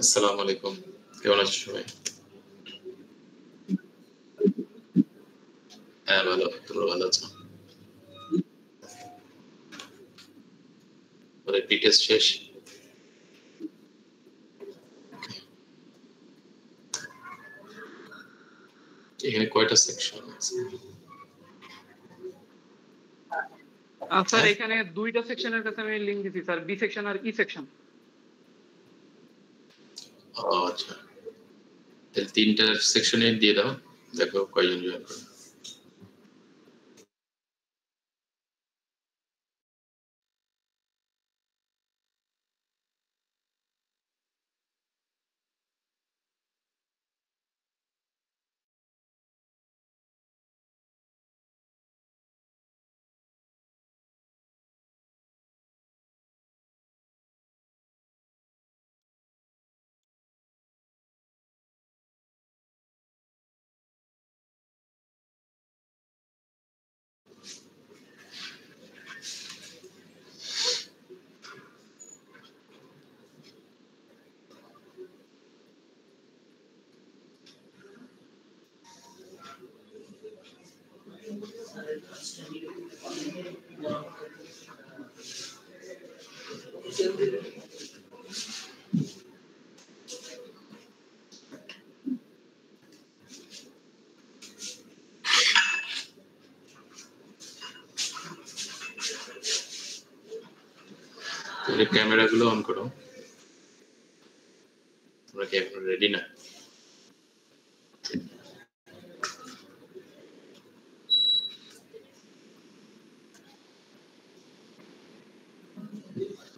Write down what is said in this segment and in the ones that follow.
আসসালামু আলাইকুম, কেমন আছো সবাই? হ্যাঁ ভালো, তোমরা ভালো আছো? প্রি টেস্ট শেষ? এখানে কয়টা সেকশন আছে? স্যার এখানে দুইটা সেকশনের কাছে আমি লিংক দিছি স্যার, বি সেকশন আর ই সেকশন। ও আচ্ছা, তাহলে তিনটা সেকশনে দিয়ে দাও, দেখো কয়জন জয়েন করে। তাহলে ক্যামেরাগুলো অন করো। তোমরা কি এখন রেডি না?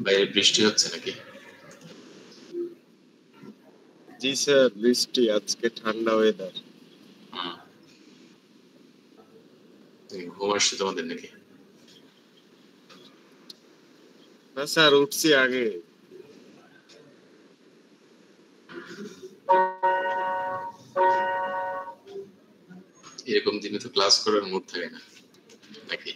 বাইরে বৃষ্টি হচ্ছে নাকি? জি স্যার, বৃষ্টি, আজকে ঠান্ডা ওয়েদার। ঘুম আসছে তোমাদের নাকি? না স্যার, উঠছি আগে। এরকম দিনে তো ক্লাস করার মুড থাকে না নাকি?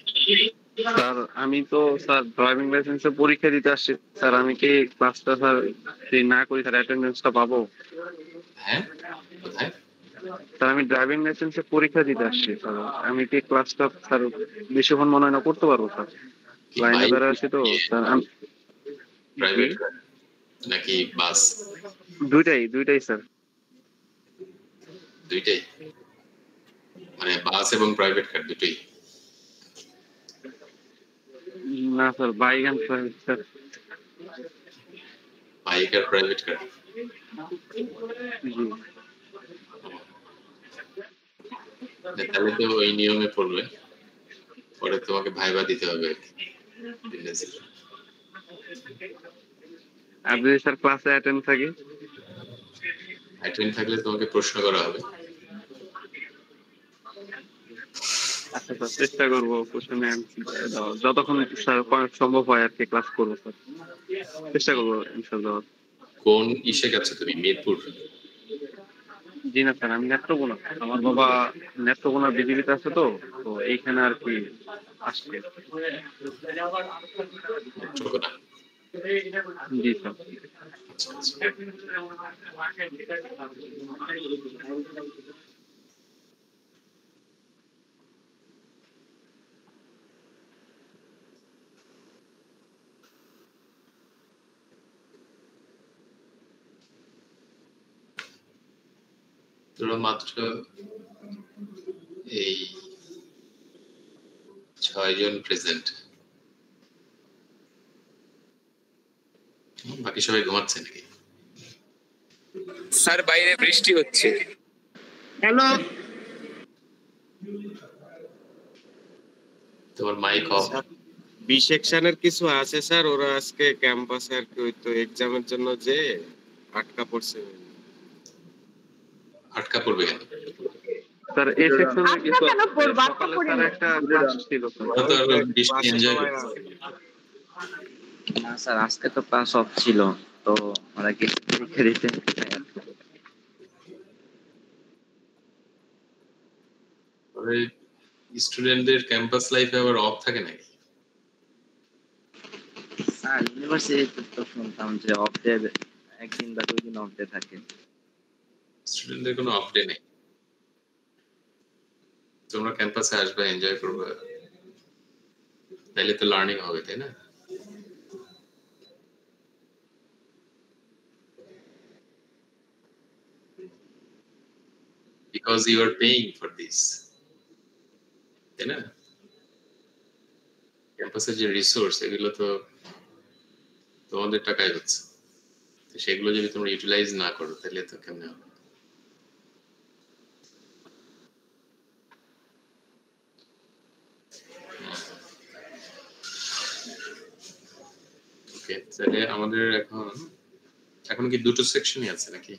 স্যার আমি তো স্যার ড্রাইভিং লাইসেন্সের পরীক্ষা দিতে আসছি স্যার, আমি কি ক্লাসটা স্যার যদি না করি স্যার অ্যাটেন্ডেন্সটা পাবো? হ্যাঁ, কোথায়? স্যার আমি ড্রাইভিং লাইসেন্সের পরীক্ষা দিতে আসছি স্যার, আমি কি ক্লাসটা স্যার বেশিক্ষণ মনে হয় না করতে পারবো স্যার, লাইনে দাঁড়া আছি তো স্যার। প্রাইভেট নাকি বাস? দুইটাই স্যার। দুইটাই মানে বাস এবং প্রাইভেট কার দুটোই? না sir, bike and private sir. Bike আর প্রাইভেট কার? তাহলে তো ওই নিয়মে পড়বে, পরে তোমাকে ভাইবা দিতে হবে। আর যদি স্যার ক্লাসে অ্যাটেন্ড থাকি? অ্যাটেন্ড থাকলে তোমাকে প্রশ্ন করা হবে। আচ্ছা স্যার, চেষ্টা করবো কোশ্চেনে যতক্ষণ স্যার সম্ভব হয় আর কি ক্লাস করবো স্যার, চেষ্টা করবো ইনশাআল্লাহ। কোন ইসে গেছো তুমি, মিরপুর? জি না স্যার, আমি নেত্রকোনা, আমার বাবা নেত্রকোনার বিজেপিতে আছে তো তো এইখানে আর কি আসছে। নেত্রকোনা? জি স্যার। আচ্ছা আচ্ছা। তোরা মাত্র এই 6 জন প্রেজেন্ট, বাকি সবাই ঘুমাচ্ছে নাকি? স্যার বাইরে বৃষ্টি হচ্ছে। হ্যালো, তোমার মাইক অফ। বি সেকশনের কিছু আছে স্যার, ওরা আজকে ক্যাম্পাসে আর কি তো এক্সামের জন্য যে আটকা পড়ছে। আটকা পড়বে কেন? স্যার এই সেকশনে কিছু সকালে স্যার একটা ক্লাস ছিল বৃষ্টি এনজয় করছে। না স্যার, আজকে তো ক্লাস অফ ছিল, তো ওরা কি পরীক্ষা দিতে স্টুডেন্টদের ক্যাম্পাস লাইফে আবার অফ থাকে নাকি? হ্যাঁ, ইউনিভার্সিটিতে তো শুনতাম যে অফ ডে একদিন বা 2 দিন অফ ডে থাকে। স্টুডেন্টদের কোনো অফ ডে নেই। তোমরা ক্যাম্পাসে আসবে, এনজয় করবে, তাহলে তো লার্নিং হবে, তাই না? Because you are paying for this, তাই না? ক্যাম্পাসের যে রিসোর্স এগুলো তো তোমাদের টাকায় হচ্ছে, তো সেগুলো যদি তোমরা ইউটিলাইজ না করো তাহলে তো কেমনে হবে? ওকে, তাহলে আমাদের এখন কি দুটো সেকশনই আছে নাকি?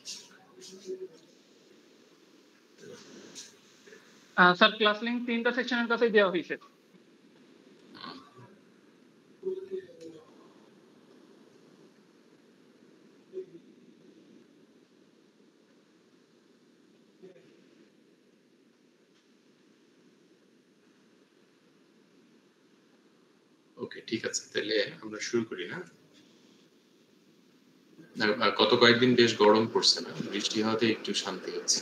স্যার ক্লাস লিংক 3টা সেকশনের কাছে দেওয়া হয়েছে। ওকে, ঠিক আছে, তাহলে আমরা শুরু করি না? গত কয়েকদিন বেশ গরম পড়ছে না, বৃষ্টি হওয়াতে একটু শান্তি হচ্ছে।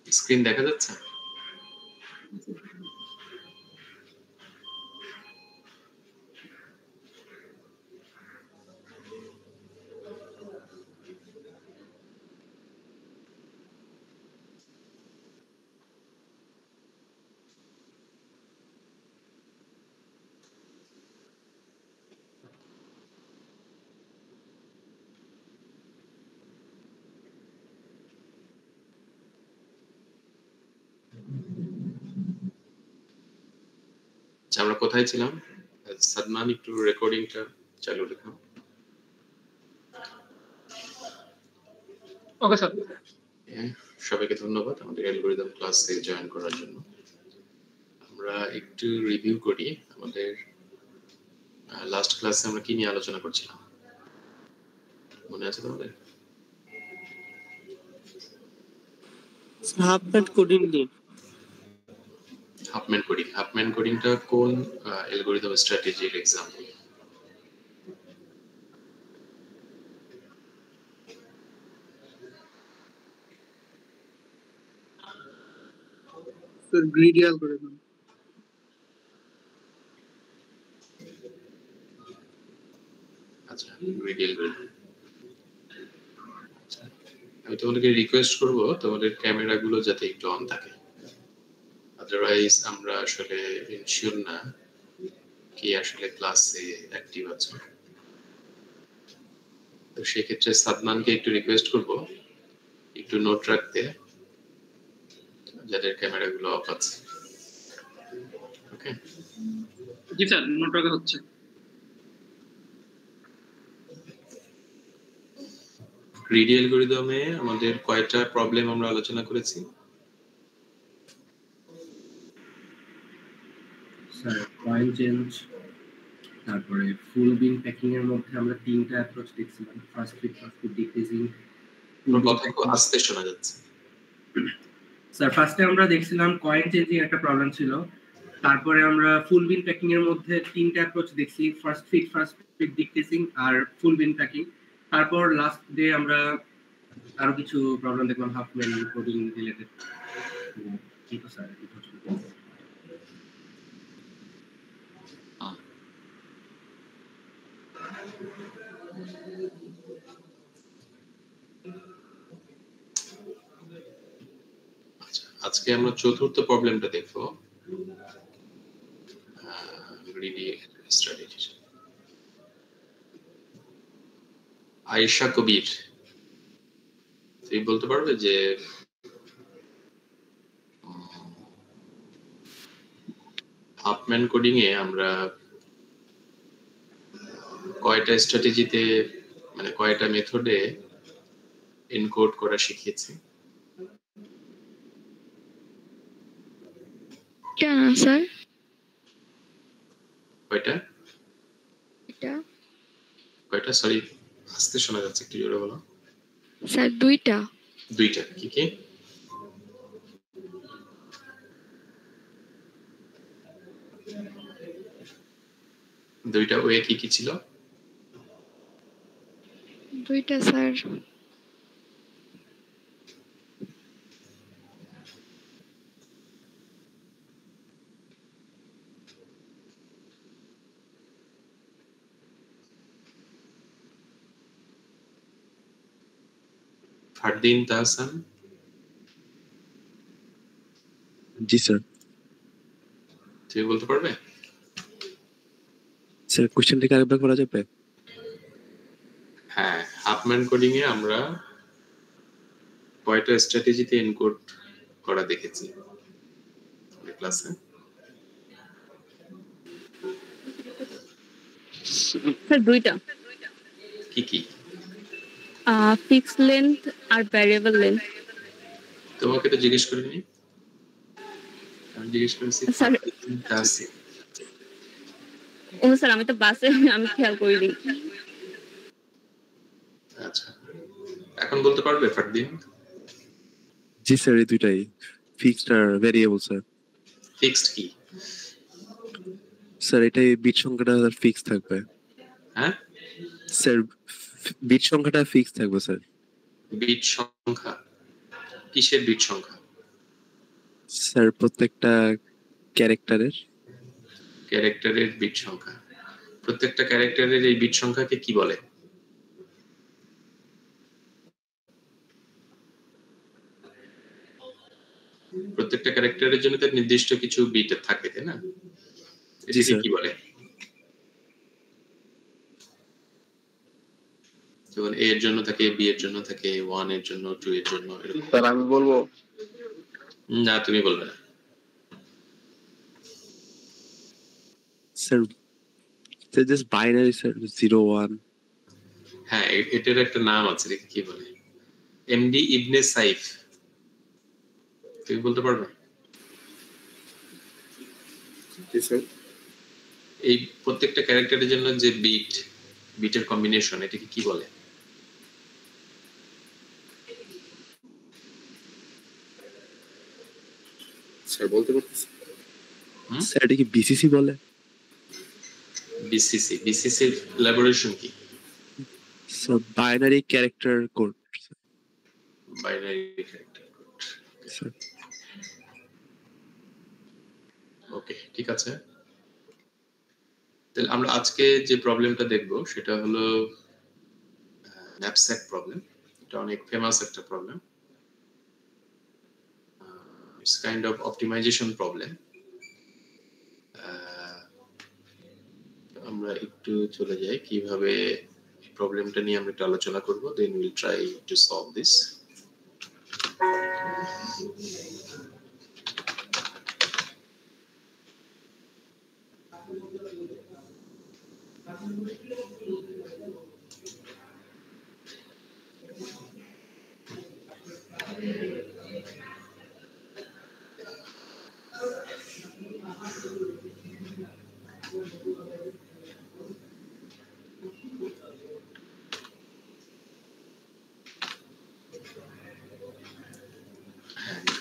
স্ক্রিন দেখা যাচ্ছে? আমরা কোথায় ছিলাম? সাদমান, একটু রেকর্ডিংটা চালু রেখো। Okay sir. সবাইকে ধন্যবাদ আমাদের অ্যালগরিদম ক্লাসে জয়েন করার জন্য। আমরা একটু রিভিউ করি আমাদের লাস্ট ক্লাসে আমরা কি নিয়ে আলোচনা করছিলাম, মনে আছে তোমাদের? হাফম্যান কোডিং নিয়ে। হাফম্যান কোডিংটা কোন অ্যালগরিদম স্ট্র্যাটেজির এক্সাম্পল? Sir greedy algorithm. আচ্ছা, গ্রিডি অ্যালগরিদম। আমি তোমাদেরকে রিকোয়েস্ট করব তোমাদের ক্যামেরাগুলো যাতে একটু অন থাকে, আদারওয়াইজ আমরা আসলে ইনশিওর না কি আসলে ক্লাসে অ্যাক্টিভ আছে। তো সেক্ষেত্রে সাদমানকে একটু রিকোয়েস্ট করব একটু নোট রাখতে যাদের ক্যামেরাগুলো অফ আছে। ওকে, জি স্যার, নোট রাখা হচ্ছে। গ্রিডি অ্যালগরিদমে আমাদের কয়টা প্রবলেম আমরা আলোচনা করেছি? স্যার পয়েন্ট চেঞ্জ, তারপরে ফুল বিন প্যাকিং এর মধ্যে আমরা 3টা অ্যাপ্রোচ দেখছিলাম। First fit decreasing. কথা খুব আস্তে শোনা যাচ্ছে। স্যার ফার্স্টে আমরা দেখছিলাম কয়েন চেঞ্জিং একটা প্রবলেম ছিল, তারপরে আমরা ফুল বিন প্যাকিং এর মধ্যে 3টা অ্যাপ্রোচ দেখছি, ফার্স্ট ফিট ডিক্রিজিং আর ফুল বিন প্যাকিং। তারপর লাস্ট ডে আমরা আরো কিছু প্রবলেম দেখলাম হাফম্যান কোডিং রিলেটেড। কি তো স্যার কি করছেন? আচ্ছা, আজকে আমরা চতুর্থ প্রবলেমটা দেখবো, গ্রিডি স্ট্র্যাটেজি। আয়েশা কবির, তুমি বলতে পারবে যে হাফম্যান কোডিং এ আমরা কয়টা স্ট্র্যাটেজিতে মানে কয়টা মেথডে এনকোড করা শিখিয়েছি? কেন স্যার? কয়টা এটা কয়টা সরি, আস্তে শোনা যাচ্ছে, একটু জোরে বলো। স্যার দুইটা। দুইটা, কি কি? দুইটা ওয়ে কি কি ছিল? দুইটা স্যার ফারদিন তাহসান, জি স্যার। তুমি বলতে পারবে? স্যার কোশ্চেনটাকে আরেকবার করা যাবে? হ্যাঁ, হাফম্যান কোডিং এ আমরা কয়টা স্ট্র্যাটেজিতে এনকোড করা দেখেছি ক্লাসে? স্যার দুইটা, কি কি? ফিক্স লেন্থ আর ভ্যারিয়েবল লেন্থ। তোমাকে তো জিজ্ঞেস করিনি, আমি জিজ্ঞেস করেছি স্যার তাহসিন। ও স্যার আমি তো বাসে, আমি খেয়াল করিনি। আচ্ছা, এখন বলতে পারবে ফারদিন? জি স্যার, এই দুইটাই, ফিক্সড আর ভ্যারিয়েবল স্যার। ফিক্সড কি? স্যার এটাই বিট সংখ্যাটা ফিক্স থাকবে। হ্যাঁ স্যার বিট সংখ্যাটা ফিক্স থাকবে স্যার। বিট সংখ্যা? কিসের বিট সংখ্যা? স্যার প্রত্যেকটা ক্যারেক্টারের। ক্যারেক্টারের বিট সংখ্যা। প্রত্যেকটা ক্যারেক্টারের এই বিট সংখ্যাকে কি বলে? প্রত্যেকটা ক্যারেক্টারের জন্য তার নির্দিষ্ট কিছু বিট থাকে, তাই না? এটাকে কি বলে? যেমন এ এর জন্য থাকে, বি এর জন্য থাকে, 1 এর জন্য, 2 এর জন্য। স্যার আমি বলবো? না, তুমি বলবে না। Sir just binary sir, 0 1। হ্যাঁ, এটার একটা নাম আছে, এটাকে কি বলে? এমডি ইবনে সাইফ, তুমি বলতে পারবে? এই প্রত্যেকটা ক্যারেক্টারের জন্য যে বিটের কম্বিনেশন, এটাকে কি বলে? স্যার বলতে পারতেছি? স্যার এটা কি বিসিসি বলে? বিসিসি? বিসিসির এলাবোরেশন কি? Sir binary character code. Binary character code. Sir okay, ঠিক আছে। তাহলে আমরা আজকে যে প্রবলেমটা দেখব সেটা হলো ন্যাপস্যাক প্রবলেম। এটা অনেক ফেমাস একটা problem. It's kind of optimization problem. আমরা একটু চলে যাই কিভাবে প্রবলেমটা নিয়ে আমরা একটু আলোচনা করব, then will try to solve this.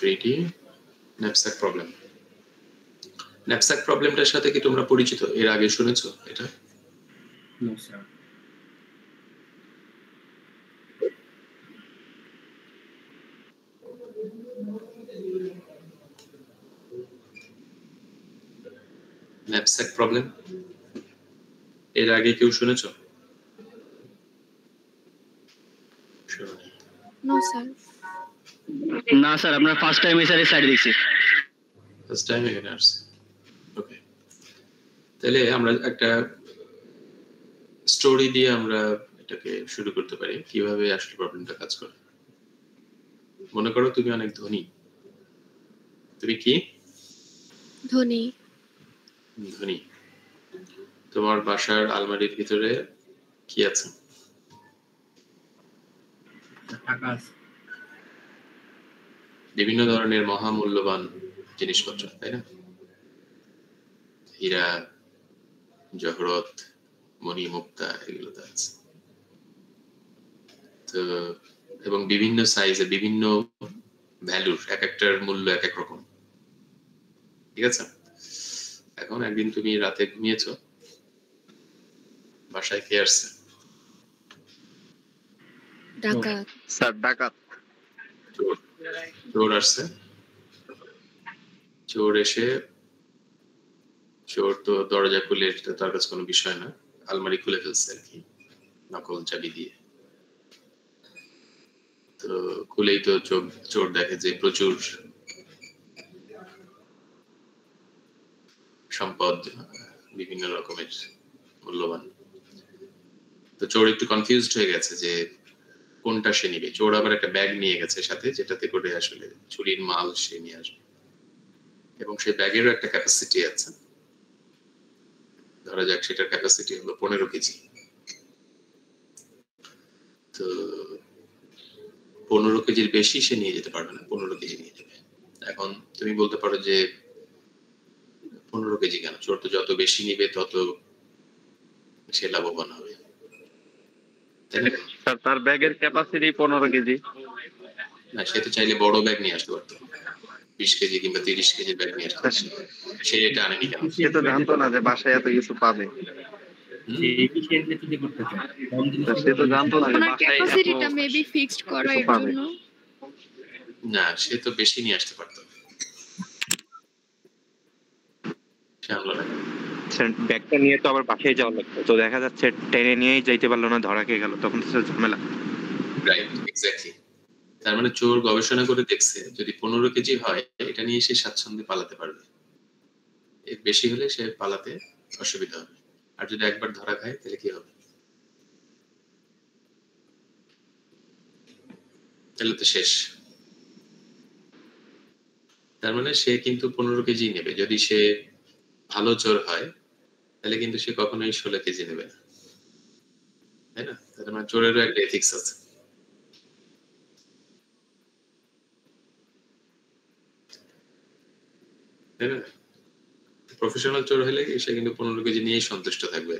Greedy knapsack problem. Knapsack প্রবলেমটার সাথে কি তোমরা পরিচিত? এর আগে শুনেছো এটা? No sir. ন্যাপস্যাক প্রবলেম এর আগে কেউ শুনেছো? শুনোনি। No sir. না স্যার, আমরা ফার্স্ট টাইম এসআর সাইড দেখছি। ফার্স্ট টাইম এখানে আসছে। ওকে, তাহলে আমরা একটা স্টোরি দিয়ে আমরা এটাকে শুরু করতে পারি, কিভাবে আসলে প্রবলেমটা কাজ করে। মনে করো তুমি অনেক ধনী। তুমি কি ধনী। ধনী? তোমার বাসার আলমারির ভিতরে কি আছে? টাকা আছে। বিভিন্ন ধরনের মহামূল্যবান জিনিসপত্র, তাই না? হীরা, জহরত, মণি, মুক্তা, এগুলো তো আছে। তো এবং বিভিন্ন সাইজে বিভিন্ন ভ্যালুর, এক একটার মূল্য এক এক রকম, ঠিক আছে? এখন একদিন তুমি রাতে ঘুমিয়েছো, বাসায় কে আসছে? ডাকাত। স্যার ডাকাত। চোর। চোর আসছে। চোর এসে, চোর তো দরজা খুলে, এটা তার কাছে কোনো বিষয় না, আলমারি খুলে ফেলছে আর কি নকল চাবি দিয়ে। তো খুলেই তো চোর দেখে যে প্রচুর সম্পদ, বিভিন্ন রকমের মূল্যবান। তো চোর একটু কনফিউজড হয়ে গেছে যে কোনটা সে নিবে। চোর আবার একটা ব্যাগ নিয়ে গেছে সাথে, যেটাতে করে আসলে চুরির মাল সে নিয়ে আসবে, এবং সেই ব্যাগেরও একটা ক্যাপাসিটি আছে। ধরা যাক সেটার ক্যাপাসিটি হলো 15 কেজি। তো 15 কেজির বেশি সে নিয়ে যেতে পারবে না, 15 কেজি নিয়ে যাবে। এখন তুমি বলতে পারো যে 15 কেজি কেন? চোর তো যত বেশি নিবে তত সে লাভবান হবে, তাই না? স্যার তার ব্যাগের ক্যাপাসিটি 15 কেজি। না, সে তো চাইলে বড় ব্যাগ নিয়ে আসতে পারতো, 20 কেজি কিংবা 30 কেজির ব্যাগ নিয়ে আসতে পারতো। সে এটা আনেনি কেন? সে তো জানতো না যে বাসায় এত কিছু পাবে। সে এফিশিয়েন্টলি চুরি করতে চায়। কম জিনিস সে তো জানতো না যে ওনার বাসায় এত ক্যাপাসিটিটা মেবি ফিক্সড করা কিছু এর পাবে। জন্য। না, সে তো বেশি নিয়ে আসতে পারতো, সে আনলো না। ব্যাগটা নিয়ে তো আবার বাসায় যাওয়া লাগতো, তো দেখা যাচ্ছে টেনে নিয়েই যাইতে পারলো না, ধরা খেয়ে গেল, তখন তো ঝামেলা। Right, exactly. তার মানে চোর গবেষণা করে দেখছে যদি 15 কেজি হয়, এটা নিয়ে সে স্বাচ্ছন্দ্যে পালাতে পারবে। এর বেশি হলে সে পালাতে অসুবিধা হবে। আর যদি একবার ধরা খায় তাহলে কি হবে? তাহলে তো শেষ। তার মানে সে কিন্তু 15 কেজি নেবে। যদি সে ভালো চোর হয় তাহলে কিন্তু সে কখনোই 16 কেজি নেবে না, তাই না? তার মানে চোরেরও একটা এথিক্স আছে। তাই না? প্রফেশনাল চোর হলে সে কিন্তু 15 কেজি নিয়েই সন্তুষ্ট থাকবে।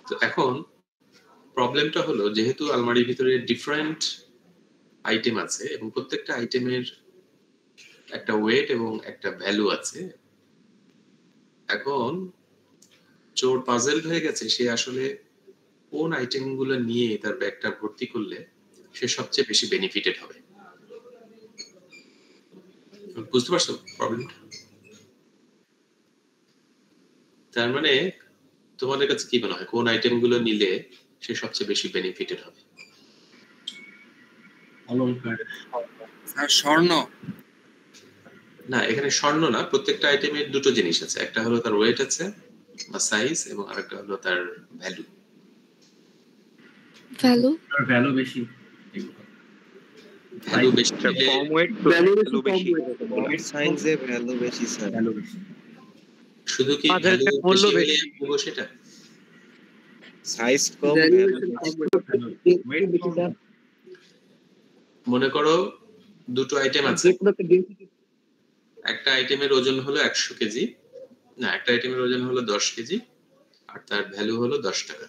তো এখন প্রবলেমটা হলো, যেহেতু আলমারির ভিতরে ডিফারেন্ট আইটেম আছে এবং প্রত্যেকটা আইটেমের একটা ওয়েট এবং একটা ভ্যালু আছে, এখন চোর পাজলড হয়ে গেছে সে আসলে কোন আইটেম গুলো নিয়ে তার ব্যাগটা ভর্তি করলে সে সবচেয়ে বেশি বেনিফিটেড হবে। বুঝতে পারছো প্রবলেমটা? তার মানে তোমাদের কাছে কি মনে হয় কোন আইটেম গুলো নিলে সে সবচেয়ে বেশি বেনিফিটেড হবে? অলংকার। স্যার স্বর্ণ। না, এখানে স্বর্ণ না, প্রত্যেকটা আইটেমের দুটো জিনিস আছে, একটা হলো তার ওয়েট আছে বা সাইজ, এবং আরেকটা হলো তার ভ্যালু। ভ্যালু। আর ভ্যালু বেশি। ভ্যালু বেশি হলে কম ওয়েট তো ভ্যালু বেশি। ওয়েট সাইজে ভ্যালু বেশি স্যার। ভ্যালু বেশি। শুধু কি বাজারের ভ্যালু মূল্য বেশি হলে বেশি। নেবো সেটা? সাইজ কম ওয়েট কম। মনে করো দুটো আইটেম আছে, একটা আইটেমের ওজন হলো 100 কেজি, না একটা আইটেমের ওজন হলো 10 কেজি, আর তার ভ্যালু হলো 10 টাকা।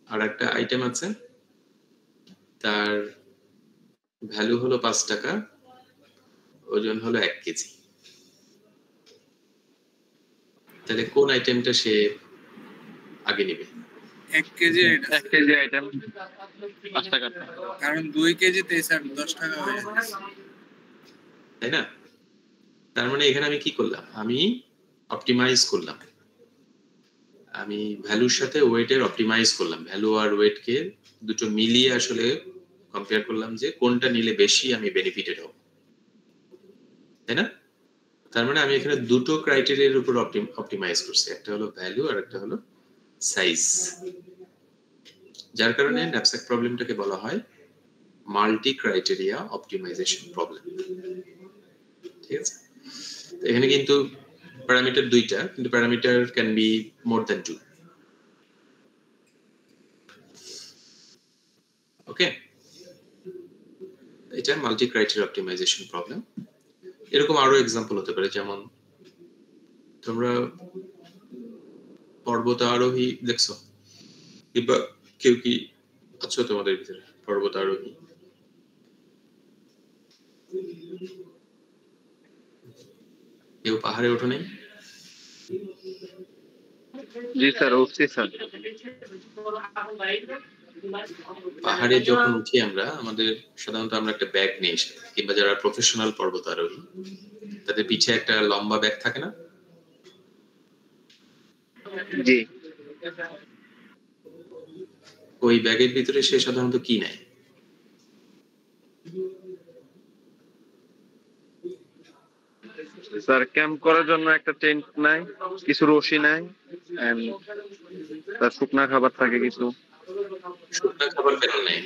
আর একটা আইটেম আছে তার ভ্যালু হলো 5 টাকা, ওজন হলো 1 কেজি। তাহলে কোন আইটেমটা সে আগে নেবে? 1 কেজি 1 কেজি আইটেম 5 টাকা, কারণ 2 কেজিতে স্যার 10 টাকা হয়ে যাচ্ছে, তাই না? তার মানে এখানে আমি কি করলাম, আমি অপটিমাইজ করলাম, আমি ভ্যালুর সাথে ওয়েটের অপটিমাইজ করলাম, ভ্যালু আর ওয়েটকে দুটো মিলিয়ে আসলে কম্পেয়ার করলাম যে কোনটা নিলে বেশি আমি বেনিফিটেড হব, তাই না? তার মানে আমি এখানে দুটো ক্রাইটেরিয়ার উপর অপটিমাইজ করছি, একটা হলো ভ্যালু আর একটা হলো সাইজ, যার কারণে ন্যাপস্যাক প্রবলেমটাকে বলা হয় মাল্টি ক্রাইটেরিয়া অপটিমাইজেশন প্রবলেম। ঠিক আছে, এখানে কিন্তু প্যারামিটার দুইটা, কিন্তু parameter can be more than 2। ওকে, এটা মাল্টি ক্রাইটেরিয়া অপটিমাইজেশন প্রবলেম। এরকম আরো এক্সাম্পল হতে পারে, যেমন তোমরা পর্বতারোহী দেখছো কিংবা কেউ কি আছো তোমাদের ভিতরে পর্বতারোহী? কেউ পাহাড়ে ওঠো নাই? জি স্যার, উঠছি স্যার। পাহাড়ে যখন উঠি আমরা, আমাদের সাধারণত আমরা একটা ব্যাগ নিয়ে এসে, কিংবা যারা প্রফেশনাল পর্বতারোহী তাদের পিছে একটা লম্বা ব্যাগ থাকে না? জি। ওই ব্যাগের ভিতরে সে সাধারণত কি নেয়? স্যার ক্যাম্প করার জন্য একটা টেন্ট নাই, কিছু রশি নাই, এন্ড তার শুকনা খাবার থাকে কিছু। শুকনা খাবার কেন নেয়?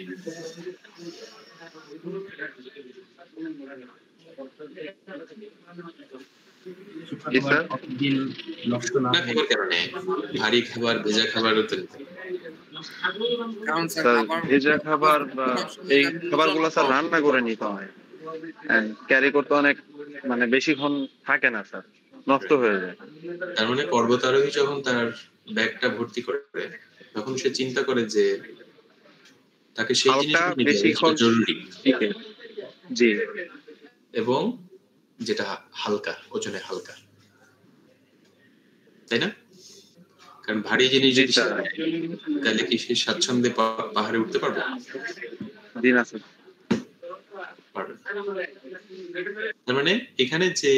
জি স্যার। শুকনা খাবার কেন নেয়? ভারী খাবার, ভেজা খাবার হতে স্যার ভেজা খাবার বা এই খাবারগুলো স্যার রান্না করে নিতে হয়, ক্যারি করতে অনেক মানে বেশিক্ষণ থাকে না স্যার, নষ্ট হয়ে যায়। তার মানে পর্বতারোহী যখন তার ব্যাগটা ভর্তি করে তখন সে চিন্তা করে যে তাকে সেই জিনিসটা নিতে হবে যেটা জরুরি, জি, এবং যেটা হালকা, ওজনে হালকা, তাই না? কারণ ভারী জিনিস যদি তাহলে কি সে স্বাচ্ছন্দ্যে পাহাড়ে উঠতে পারবে? জি না স্যার, পারবে। তার মানে এখানে যে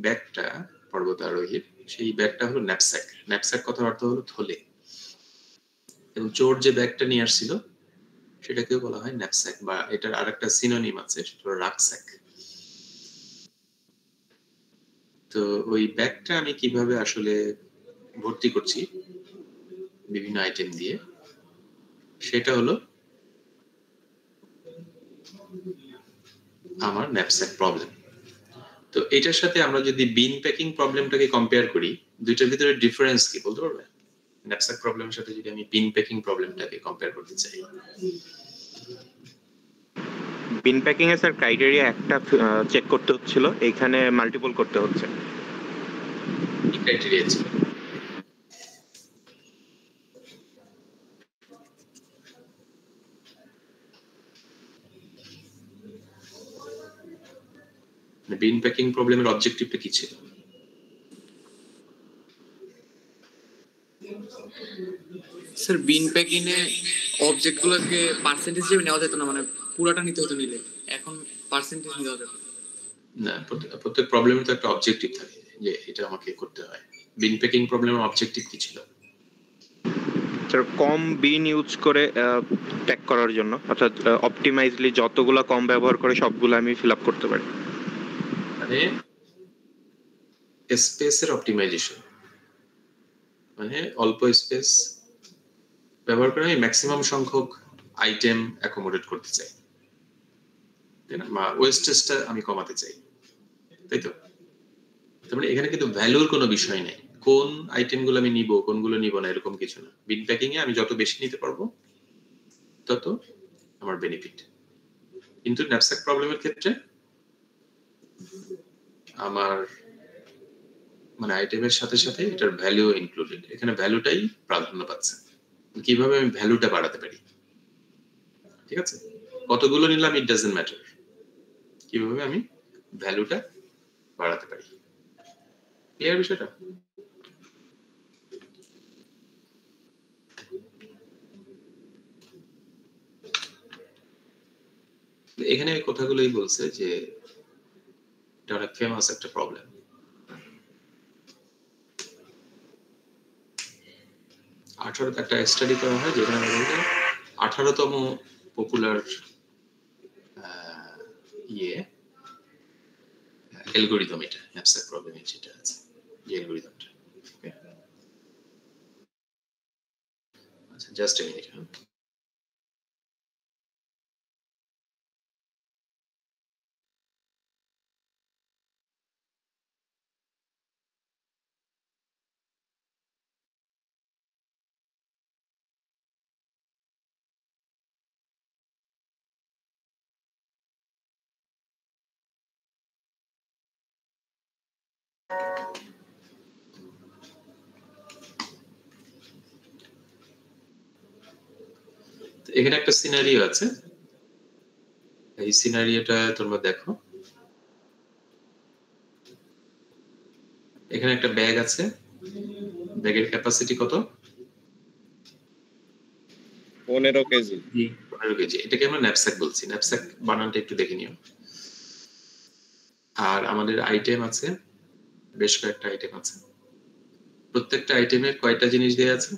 ব্যাগটা পর্বতারোহীর, সেই ব্যাগটা হলো ন্যাপস্যাক। ন্যাপস্যাক কথার অর্থ হলো থলে, এবং চোর যে ব্যাগটা নিয়ে আসছিল সেটাকেও বলা হয় ন্যাপস্যাক, বা এটার আরেকটা সিনোনিম আছে, সেটা হলো রাকস্যাক। তো ওই ব্যাগটা আমি কিভাবে আসলে ভর্তি করছি বিভিন্ন আইটেম দিয়ে, সেটা হলো আমার ন্যাপস্যাক প্রবলেম। তো এটার সাথে আমরা যদি বিন প্যাকিং প্রবলেমটাকে কম্পেয়ার করি, দুইটার ভিতরে ডিফারেন্স কি বলতে পারবে? ন্যাপস্যাক প্রবলেমের সাথে যদি আমি বিন প্যাকিং প্রবলেমটাকে কম্পেয়ার করতে চাই। বিন প্যাকিং এর স্যার ক্রাইটেরিয়া একটা চেক করতে হচ্ছিল, এখানে মাল্টিপল করতে হচ্ছে। কি ক্রাইটেরিয়া ছিল? বিন প্যাকিং প্রবলেমের অবজেক্টিভটা কি ছিল? স্যার বিন প্যাকিং এ অবজেক্ট গুলোকে পার্সেন্টেজ হিসেবে নেওয়া যেত না, মানে পুরোটা নিতে হতো নিলে, এখন পার্সেন্টেজ নিতে হবে না। প্রত্যেক প্রবলেমের তো একটা অবজেক্টিভ থাকে যে এটা আমাকে করতে হয়। বিন প্যাকিং প্রবলেমের অবজেক্টিভ কি ছিল? স্যার কম বিন ইউজ করে প্যাক করার জন্য, অর্থাৎ অপটিমাইজলি যতগুলো কম ব্যবহার করে সবগুলো আমি ফিল আপ করতে পারি। মানে স্পেসের অপটিমাইজেশন, মানে অল্প স্পেস ব্যবহার করে আমি ম্যাক্সিমাম সংখ্যক আইটেম অ্যাকোমোডেট করতে চাই, তাই না? বা ওয়েস্টেজটা আমি কমাতে চাই, তাই তো? তার মানে এখানে কিন্তু ভ্যালুর কোনো বিষয় নেই, কোন আইটেমগুলো আমি নিব কোনগুলো নিব না এরকম কিছু না। বিন প্যাকিং এ আমি যত বেশি নিতে পারবো তত আমার বেনিফিট। কিন্তু ন্যাপস্যাক প্রবলেমের ক্ষেত্রে আমার মানে আইটেমের সাথে সাথে এটার ভ্যালু ইনক্লুডেড, এখানে ভ্যালুটাই প্রাধান্য পাচ্ছে। কিভাবে আমি ভ্যালুটা বাড়াতে পারি, ঠিক আছে? কতগুলো নিলাম ইট ডাজন্ট ম্যাটার, কিভাবে আমি ভ্যালুটা বাড়াতে পারি। ক্লিয়ার বিষয়টা? এখানে এই কথাগুলোই বলছে যে এটা অনেক ফেমাস একটা প্রবলেম। একটা স্টাডি করা হয় যেখানে 18তম পপুলার অ্যালগরিদম, এটা ন্যাপস্যাক প্রবলেম যেটা আছে, যে অ্যালগরিদমটা। আচ্ছা, জাস্ট এ মিনিট। এখানে একটা সিনারিও আছে, এই সিনারিওটা তোমরা দেখো। এখানে একটা ব্যাগ আছে, ব্যাগের ক্যাপাসিটি কত? 15 কেজি। 15 কেজি। এটাকে আমরা ন্যাপস্যাক বলছি। ন্যাপস্যাক বানানটা একটু দেখে নিও। আর আমাদের আইটেম আছে, বেশ কয়েকটা আইটেম আছে। প্রত্যেকটা আইটেমে কয়টা জিনিস দেয়া আছে?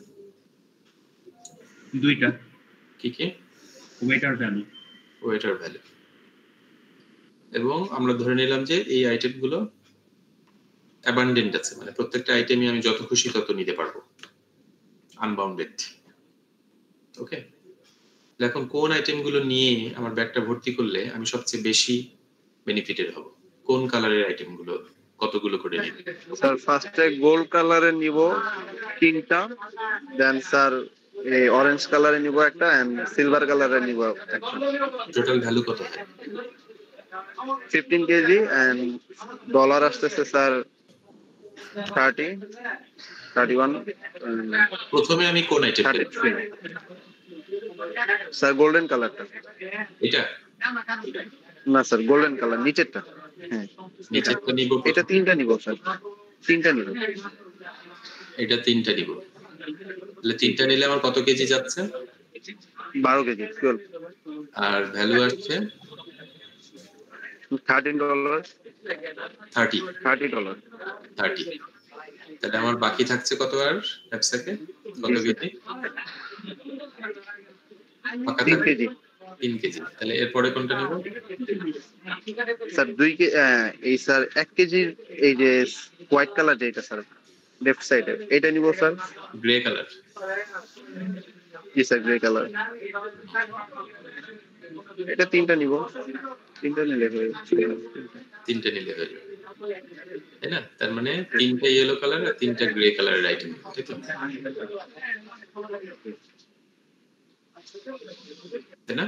2টা। কি কি? ওয়েট আর ভ্যালু। ওয়েট আর ভ্যালু। এবং আমরা ধরে নিলাম যে এই আইটেমগুলো অ্যাবান্ডেন্ট আছে, মানে প্রত্যেকটা আইটেমই আমি যত খুশি তত নিতে পারবো, আনবাউন্ডেড। ওকে, এখন কোন আইটেমগুলো নিয়ে আমার ব্যাগটা ভর্তি করলে আমি সবচেয়ে বেশি বেনিফিটেড হব? কোন কালারের আইটেমগুলো কতগুলো করে নিব? স্যার ফার্স্টে গোল্ড কালারের নিব 3টা, দেন স্যার এই অরেঞ্জ কালারে নিব একটা এন্ড সিলভার কালারে নিব একটা। টোটাল ভ্যালু কত হয়? 15 কেজি এন্ড ডলার আসতেছে স্যার 31। প্রথমে আমি কোন আইটেম? স্যার গোল্ডেন কালারটা। এটা না স্যার, গোল্ডেন কালার নিচেরটা। হ্যাঁ, নিচেরটা নিব। এটা 3টা নিব স্যার, 3টা নিব। এটা 3টা নিব। তাহলে 3টা নিলে আমার কত কেজি যাচ্ছে? 12 কেজি। 12। আর ভ্যালু আসছে $13। 30 ডলার। 30। তাহলে আমার বাকি থাকছে কত? আর ন্যাপস্যাকে কত কেজি? 3 কেজি। 3 কেজি। তাহলে এরপরে কোনটা নেব? Sir 2 KG. এই স্যার 1 কেজির এই যে হোয়াইট কালার যেটা স্যার লেফট সাইডে, এটা নিব স্যার। Grey colour. জি স্যার, গ্রে কালার। এটা 3টা নিব। 3টা নিলে হয়ে যাবে। 3টা নিলে হয়ে যাবে, তাই না? তার মানে 3টা ইয়েলো কালার আর 3টা গ্রে কালারের আইটেম, ঠিক আছে? তাই না?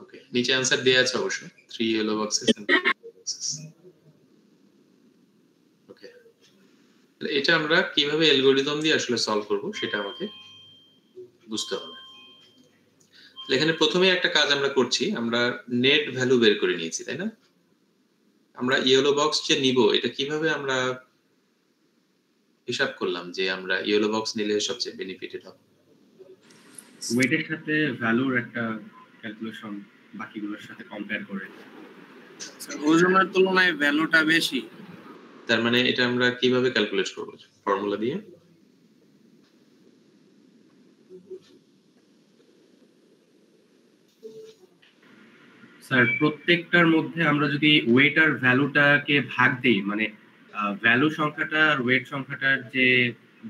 ওকে, নিচে आंसर দেয়া আছে অবশ্য। 3 yellow boxes and 3 boxes. ওকে, এটা আমরা কিভাবে অ্যালগরিদম দিয়ে আসলে সলভ করব সেটা আমাকে বুঝতে হবে। এখানে প্রথমে একটা কাজ আমরা করছি, আমরা নেট ভ্যালু বের করে নিয়েছি, তাই না? আমরা ইয়েলো বক্স যে নিব এটা কিভাবে আমরা হিসাব করলাম যে আমরা ইয়েলো বক্স নিলে সবচেয়ে বেনিফিটেড হবে? ওয়েটের সাথে ভ্যালুর একটা ক্যালকুলেশন বাকিগুলোর সাথে কম্পেয়ার করে। ওজনের তুলনায় ভ্যালুটা বেশি। তার মানে এটা আমরা কিভাবে ক্যালকুলেট করব? ফর্মুলা দিয়ে? স্যার প্রত্যেকটার মধ্যে আমরা যদি ওয়েট আর ভ্যালুটাকে ভাগ দেই, মানে ভ্যালু সংখ্যাটা আর ওয়েট সংখ্যাটার যে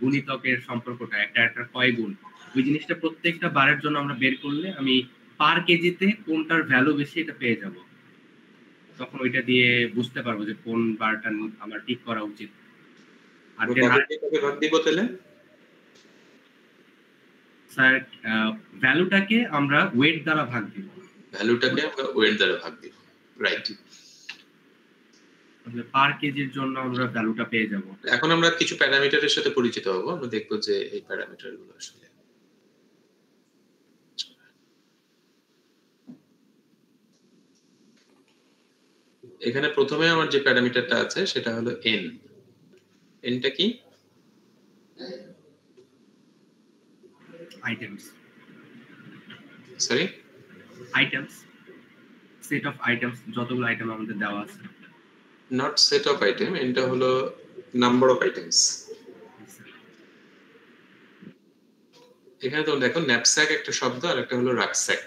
গুণিতকের সম্পর্কটা একটা কয় গুণ, ওই জিনিসটা প্রত্যেকটা বারের জন্য আমরা বের করলে আমি পার কেজিতে কোনটার ভ্যালু বেশি এটা পেয়ে যাব। তখন ওইটা দিয়ে বুঝতে পারবো যে কোন বারটা আমার ঠিক করা উচিত। আর ভাগ দিব তাহলে স্যার ভ্যালুটাকে আমরা ওয়েট দ্বারা ভাগ দিব। ভ্যালুটাকে আমরা ওয়েট দ্বারা ভাগ দিব, রাইট? তাহলে পার কেজির জন্য আমরা ভ্যালুটা পেয়ে যাব। এখন আমরা কিছু প্যারামিটারের সাথে পরিচিত হব। আমরা দেখব যে এই প্যারামিটারগুলো আসলে এখানে প্রথমে আমার যে প্যারামিটারটা আছে সেটা হলো n। nটা কি? Items sorry items set of items যতগুলো আইটেম আমাদের দেওয়া আছে নট সেট অফ আইটেম, এটা হলো নাম্বার অফ আইটেমস। এখানে তো দেখো ন্যাপস্যাক একটা শব্দ আর একটা হলো রাকস্যাক,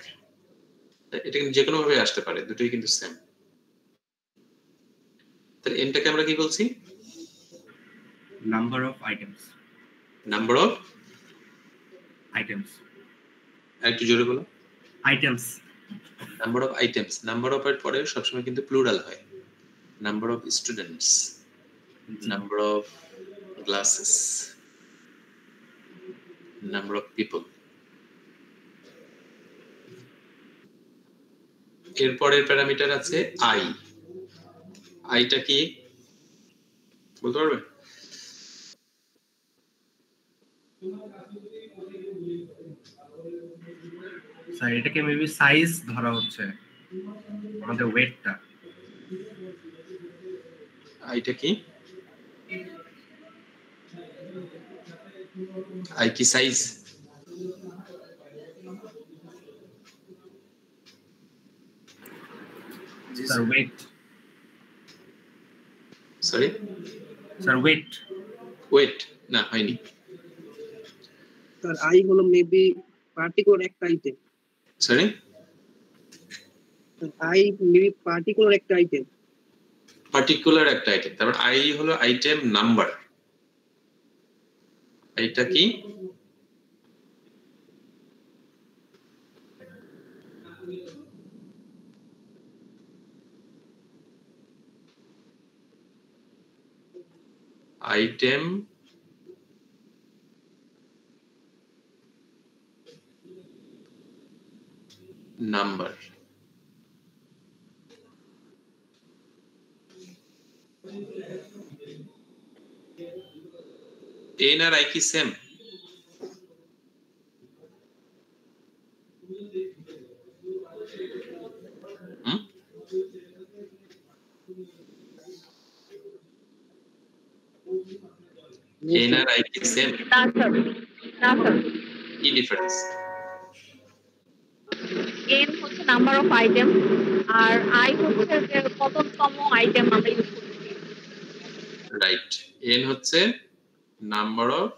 এটা কিন্তু যে কোনো ভাবে আসতে পারে, দুটোই কিন্তু সেম। তাহলে এনটাকে আমরা কি বলছি? Number of items. Number of items. একটু জোরে বলো। Items. Number of items, number of এর পরে সবসময় কিন্তু প্লুরাল হয়। Number of students, number of glasses, number of people. এরপরের প্যারামিটার আছে আই। আইটা কি বলতে পারবে? স্যার এটাকে মেবি সাইজ ধরা হচ্ছে আমাদের ওয়েটটা। আইটা কি? আই কি size? Sir wait. Sorry sir wait. Wait না, হয়নি স্যার। আই হলো মেবি পার্টিকুলার একটা item. Sorry I maybe particular একটা আইটেম। পার্টিকুলার একটা আইটেম, তারপর আই হলো আইটেম নাম্বার। এইটা কি? Item number. এন আর আই কি সেম? এন আর আই কি সেম? না স্যার, না স্যার। কি ডিফারেন্স? এন হচ্ছে নাম্বার অফ আইটেম আর আই হচ্ছে যে কততম আইটেম আমরা ইউজ করছি। রাইট, এন হচ্ছে নাম্বার অফ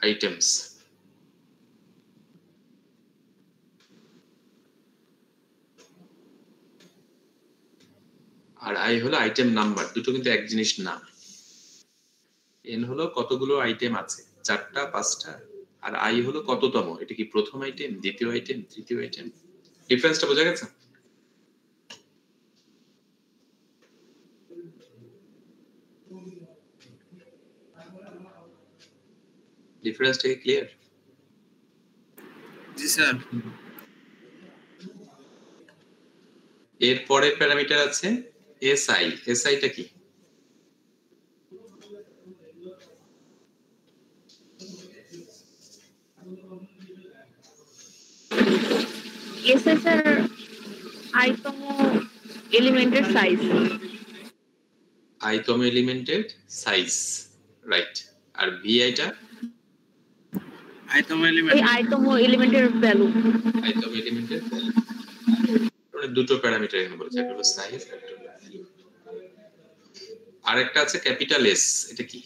আইটেমস আর আই হলো আইটেম নাম্বার। দুটো কিন্তু এক জিনিস না। এন হলো কতগুলো আইটেম আছে, 4টা 5টা, আর আই হলো কততম, এটা কি প্রথম আইটেম, দ্বিতীয় আইটেম, তৃতীয় আইটেম। ডিফারেন্সটা বোঝা গেছে? ডিফারেন্সটা কি ক্লিয়ার? জি স্যার। এর পরের প্যারামিটার আছে এসআই। এসআইটা কি? এসএস এর আইতম এলিমেন্টের সাইজ। আইতম এলিমেন্টের সাইজ, রাইট। আর ভিআইটা? আইতম এলিমেন্ট। এই আইতম এলিমেন্টের ভ্যালু। আইতম এলিমেন্টের ভ্যালু। মানে দুটো প্যারামিটার এখানে বলেছে, একটা হলো সাইজ, একটা হলো ভ্যালু। আরেকটা আছে ক্যাপিটাল এস, এটা কি?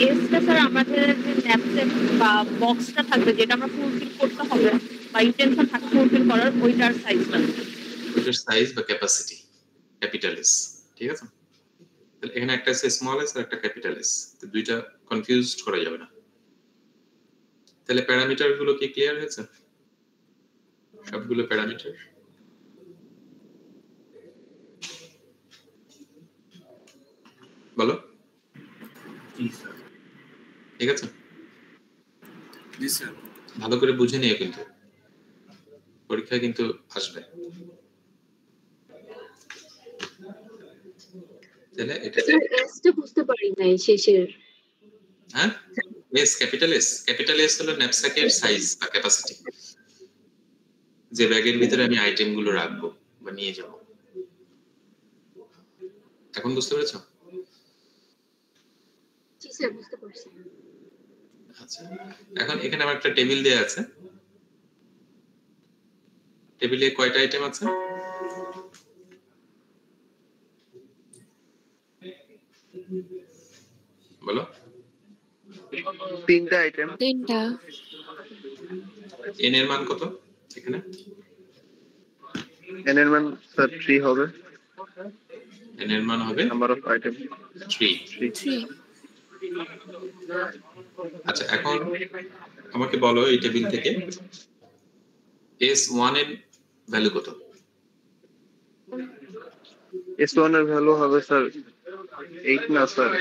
এসটা স্যার আমাদের যে ন্যাপসেট বা বক্সটা থাকবে যেটা আমরা ফুলফিল করতে হবে বা ইন্টেনশন থাকে ফুলফিল করার, ওইটার সাইজটা। ওইটার সাইজ বা ক্যাপাসিটি, ক্যাপিটাল এস। ঠিক আছে? তাহলে এখানে একটা আছে স্মল এস আর একটা ক্যাপিটাল এস, তো দুইটা কনফিউজড করা যাবে না। তাহলে প্যারামিটার গুলো কি ক্লিয়ার হয়েছে? সবগুলো প্যারামিটার বলো। ঠিক আছে? জি স্যার। ভালো করে বুঝে নিও, কিন্তু পরীক্ষায় কিন্তু আসবে। তাহলে এটা এসটা বুঝতে পারি নাই শেষের। হ্যাঁ, S capital S. Capital S হলো ন্যাপস্যাকের সাইজ বা ক্যাপাসিটি, যে ব্যাগের ভিতরে আমি আইটেম গুলো রাখবো বা নিয়ে যাব। এখন বুঝতে পেরেছো? জি স্যার বুঝতে পারছি। আচ্ছা, এখন এখানে আমার একটা টেবিল দেয়া আছে। টেবিলে কয়টা আইটেম আছে? বলো। 3টা আইটেম। 3টা। n এর মান কত এখানে? n এর মান স্যার 3 হবে। n এর মান হবে নাম্বার অফ আইটেম 3। 3। আচ্ছা, এখন আমাকে বলো এই টেবিল থেকে S1 এর ভ্যালু কত? S1 এর ভ্যালু হবে স্যার 8 না স্যার?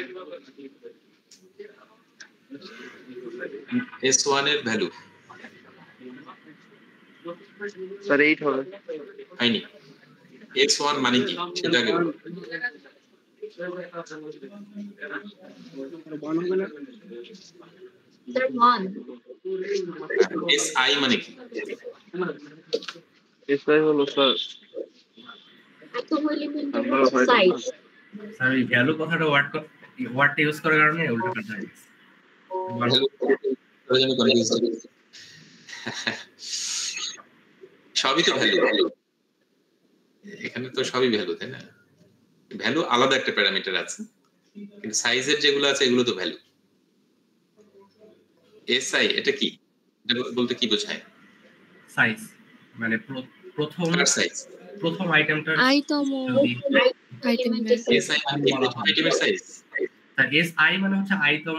S1 এর ভ্যালু স্যার 8 হবে। হয়নি। S1 মানে কি সেটা আগে বলো। স্যার 1। SI মানে কি? SI হলো স্যার আইটেম এলিমেন্টের সাইজ। স্যার এই ভ্যালু কথাটা ওয়ার্ডটা ইউজ করার কারণে উল্টো কথা হয়ে গেছে। সবই তো ভ্যালু, এখানে তো সবই ভ্যালু, তাই না? ভ্যালু আলাদা একটা প্যারামিটার আছে, কিন্তু সাইজের যেগুলো আছে এগুলো তো ভ্যালু। এসআই এটা কি, এটা বলতে কি বোঝায়? সাইজ মানে প্রথম সাইজ, প্রথম আইটেমটার আইতম আইটেমের এসআই মানে প্রথম আইটেমের সাইজ। স্যার এসআই মানে হচ্ছে আইতম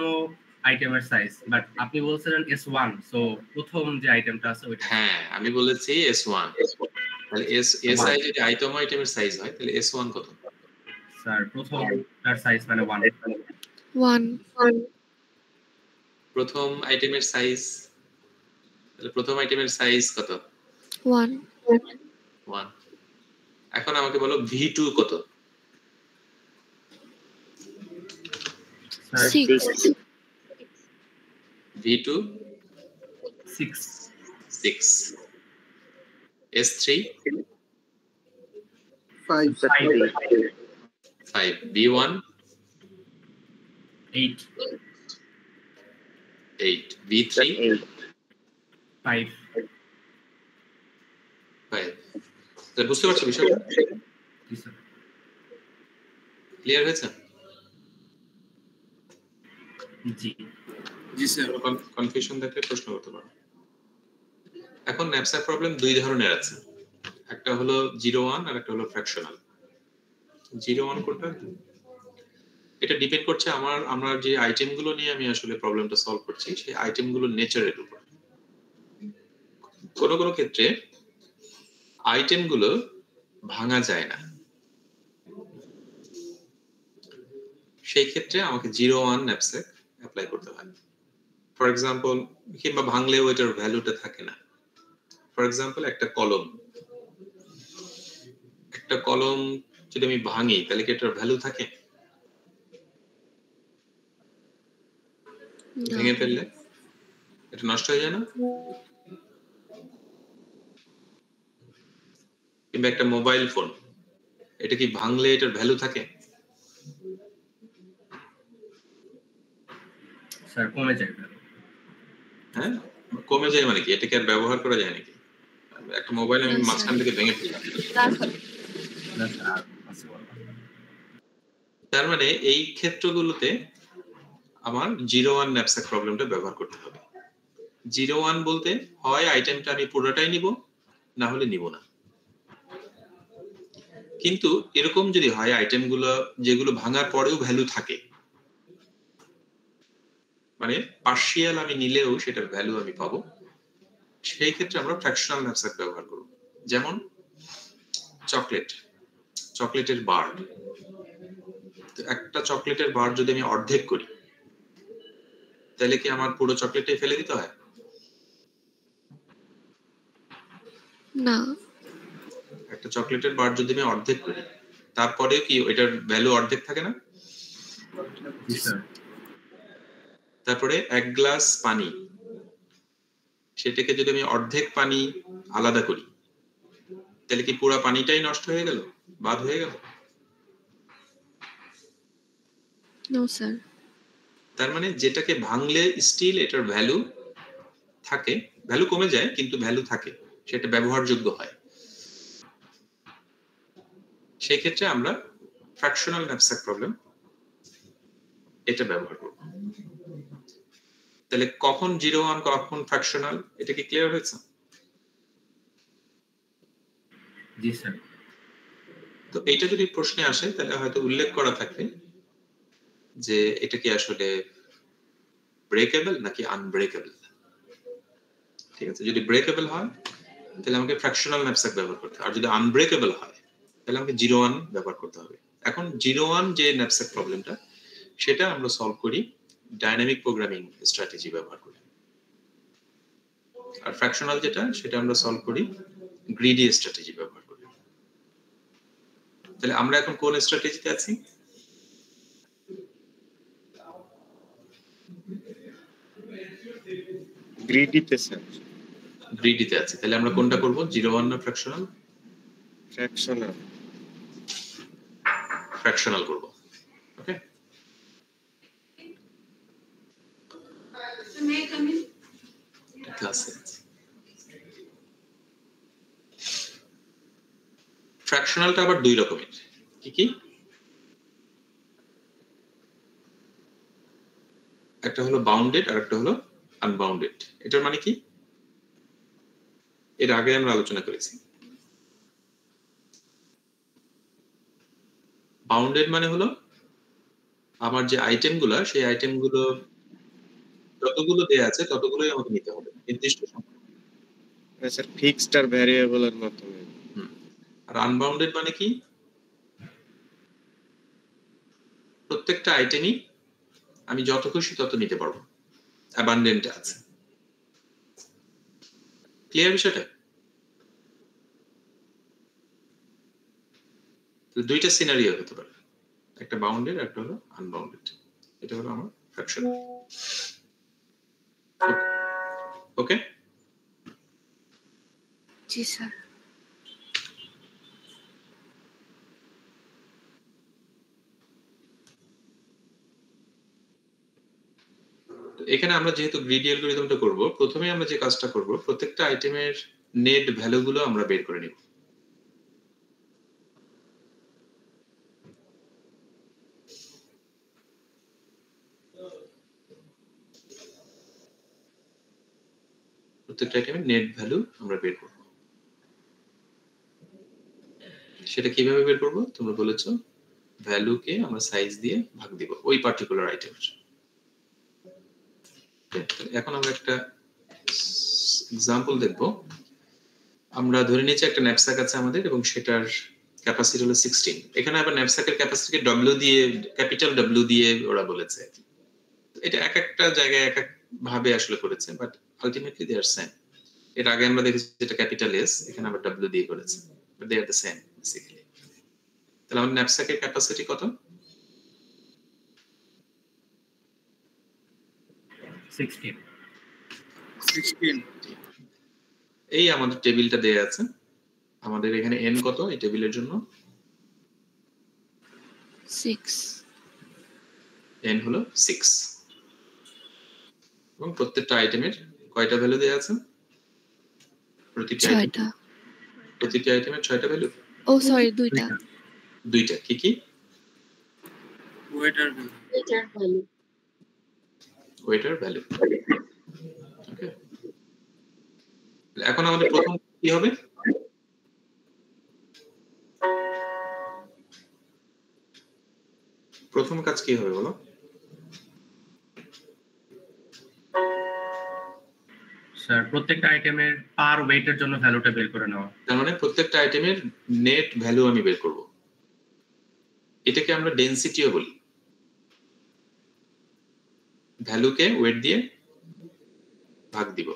আইটেমের সাইজ, বাট আপনি বলছিলেন S1, সো প্রথম যে আইটেমটা আছে ওইটা। হ্যাঁ, আমি বলেছি S1। তাহলে এসআই যদি আইতম আইটেমের সাইজ হয় তাহলে S1 কত? স্যার প্রথমটার সাইজ মানে 1। 1। প্রথম আইটেমের সাইজ, তাহলে প্রথম আইটেমের সাইজ কত? 1। 1। এখন আমাকে বলো V2 কত? 6। V2 6। S3 5 5 V1 8 V3 5 তাহলে বুঝতে পারছো বিষয়টা? ক্লিয়ার হয়েছে? জি জি স্যার। কনফিউশন থাকলে প্রশ্ন করতে পারো। এখন ন্যাপস্যাক প্রবলেম দুই ধরনের আছে, একটা হলো 0-1 আর একটা হলো ফ্র্যাকশনাল। 0-1 কোনটা? এটা ডিপেন্ড করছে আমরা যে আইটেমগুলো নিয়ে আমি আসলে প্রবলেমটা সলভ করছি সেই আইটেমগুলোর নেচারের উপর। কোনো কোনো ক্ষেত্রে আইটেমগুলো ভাঙা যায় না, সেই ক্ষেত্রে আমাকে 0-1 ন্যাপস্যাক অ্যাপ্লাই করতে হয়। ফর এক্সাম্পল, কিংবা ভাঙলেও এটার ভ্যালুটা থাকে না। ফর এক্সাম্পল, একটা কলম যদি আমি ভাঙি তাহলে কি এটার ভ্যালু থাকে? ভেঙে ফেললে এটা নষ্ট হয়ে যায় না? কিংবা একটা মোবাইল ফোন, এটা কি ভাঙলে এটার ভ্যালু থাকে? স্যার কমে যায়। হ্যাঁ, কমে যায় মানে কি? এটাকে আর ব্যবহার করা যায় নাকি? একটা মোবাইল আমি মাঝখান থেকে ভেঙে ফেললাম, তার মানে এই ক্ষেত্রগুলোতে আমার 0-1 ন্যাপস্যাক প্রবলেমটা ব্যবহার করতে হবে। 0-1 বলতে হয় আইটেমটা আমি পুরোটাই নিব, না হলে নিব না। কিন্তু এরকম যদি হয় আইটেমগুলো যেগুলো ভাঙার পরেও ভ্যালু থাকে, মানে পার্শিয়াল আমি নিলেও সেটার ভ্যালু আমি পাবো, সেই ক্ষেত্রে আমরা ফ্র্যাকশনাল ন্যাপস্যাক ব্যবহার করব। যেমন চকলেটের বার, একটা চকলেটের বার যদি আমি অর্ধেক করি তাহলে কি আমার পুরো চকলেটটাই ফেলে দিতে হয়? না। একটা চকলেটের বার যদি আমি অর্ধেক করি তারপরেও কি এটার ভ্যালু অর্ধেক থাকে না? তারপরে 1 গ্লাস পানি, সেটাকে যদি আমি অর্ধেক পানি আলাদা করি তাহলে কি পুরো পানিটাই নষ্ট হয়ে গেল, বাদ হয়ে গেল? No sir. তার মানে যেটাকে ভাঙলে স্টিল এটার ভ্যালু থাকে, ভ্যালু কমে যায় কিন্তু ভ্যালু থাকে, সেটা ব্যবহারযোগ্য হয়। সেই ক্ষেত্রে আমরা ফ্র্যাকশনাল ন্যাপস্যাক প্রবলেম এটা ব্যবহার করব। তাহলে কখন 0-1 কখন ফ্র্যাকশনাল, এটা কি ক্লিয়ার হয়েছে? জি স্যার। তো এইটা যদি প্রশ্নে আসে তাহলে হয়তো উল্লেখ করা থাকবে যে এটা কি আসলে ব্রেকেবল নাকি আনব্রেকেবল। ঠিক আছে, যদি ব্রেকেবল হয় তাহলে আমাকে ফ্র্যাকশনাল ন্যাপস্যাক ব্যবহার করতে হবে, আর যদি আনব্রেকেবল হয় তাহলে আমাকে 0-1 ব্যবহার করতে হবে। এখন 0-1 যে ন্যাপস্যাক প্রবলেমটা সেটা আমরা সলভ করি ডাইনামিক প্রোগ্রামিং স্ট্র্যাটেজি ব্যবহার করে, আর ফ্র্যাকশনাল যেটা সেটা আমরা সলভ করি গ্রিডি স্ট্র্যাটেজি ব্যবহার করে। তাহলে আমরা এখন কোন স্ট্র্যাটেজিতে আছি? গ্রিডিতে স্যার। গ্রিডিতে আছে। তাহলে আমরা কোনটা করব, 0-1 না ফ্র্যাকশনাল? ফ্র্যাকশনাল। ফ্র্যাকশনাল করব। ওকে, ক্লাসে ফ্র্যাকশনালটা আবার দুই রকমের। কি কি? একটা হলো বাউন্ডেড আর একটা হলো আনবাউন্ডেড। এটার মানে কি এর আগে আমরা আলোচনা করেছি। বাউন্ডেড মানে হলো আমার যে আইটেমগুলো, সেই আইটেমগুলো যতগুলো দেয়া আছে ততগুলোই আমাকে নিতে হবে, নির্দিষ্ট সংখ্যা। স্যার ফিক্সড আর ভ্যারিয়েবলের মতো। আর আনবাউন্ডেড মানে কি প্রত্যেকটা আইটেমই আমি যত খুশি তত নিতে পারবো, অ্যাবান্ডেন্ট আছে। ক্লিয়ার বিষয়টা? দুইটা সিনারিও হতে পারে, একটা বাউন্ডেড আর একটা হলো আনবাউন্ডেড। এটা হলো আমার ফ্র্যাকশন। ওকে, জি স্যার। এখানে আমরা যেহেতু গ্রিডি অ্যালগরিদমটা করব, প্রথমে আমরা যে কাজটা করব প্রত্যেকটা আইটেমের নেট ভ্যালুগুলো আমরা বের করে নিব। প্রত্যেকটা আইটেমের নেট ভ্যালু আমরা বের করব। সেটা কিভাবে বের করব? তোমরা বলেছো ভ্যালুকে আমরা সাইজ দিয়ে ভাগ দিব ওই পার্টিকুলার আইটেমের। এখন আমরা একটা এক্সাম্পল দেখব। আমরা ধরে নিচ্ছি একটা ন্যাপস্যাক আছে আমাদের এবং সেটার ক্যাপাসিটি হলো 16। এখানে আবার ন্যাপস্যাকের ক্যাপাসিটিকে ডব্লিউ দিয়ে, ক্যাপিটাল ডব্লিউ দিয়ে ওরা বলেছে। এটা এক একটা জায়গায় এক এক ভাবে আসলে করেছে, but ultimately they are same. এর আগে আমরা দেখেছি যেটা ক্যাপিটাল এস, এখানে আবার ডব্লিউ দিয়ে করেছে, but they are the same basically. তাহলে আমাদের ন্যাপস্যাকের ক্যাপাসিটি কত? 16। এই আমাদের টেবিলটা দেয়া আছে। আমাদের এখানে n কত এই টেবিলের জন্য? 6। n হলো 6 এবং প্রত্যেকটা আইটেমের কয়টা ভ্যালু দেয়া আছে? প্রতিটা আইটেমের 6টা ভ্যালু। ও সরি, দুইটা। দুইটা কি কি? Weight or value. Weight or value. Okay, এখন আমাদের প্রথম কি হবে? প্রথম কাজ কি হবে বলো? স্যার প্রত্যেকটা আইটেমের পার ওয়েটের জন্য ভ্যালুটা বের করে নেওয়া। তার মানে প্রত্যেকটা আইটেমের নেট ভ্যালু আমি বের করব। এটাকে আমরা ডেনসিটিও বলি। ভ্যালুকে ওয়েট দিয়ে ভাগ দিব।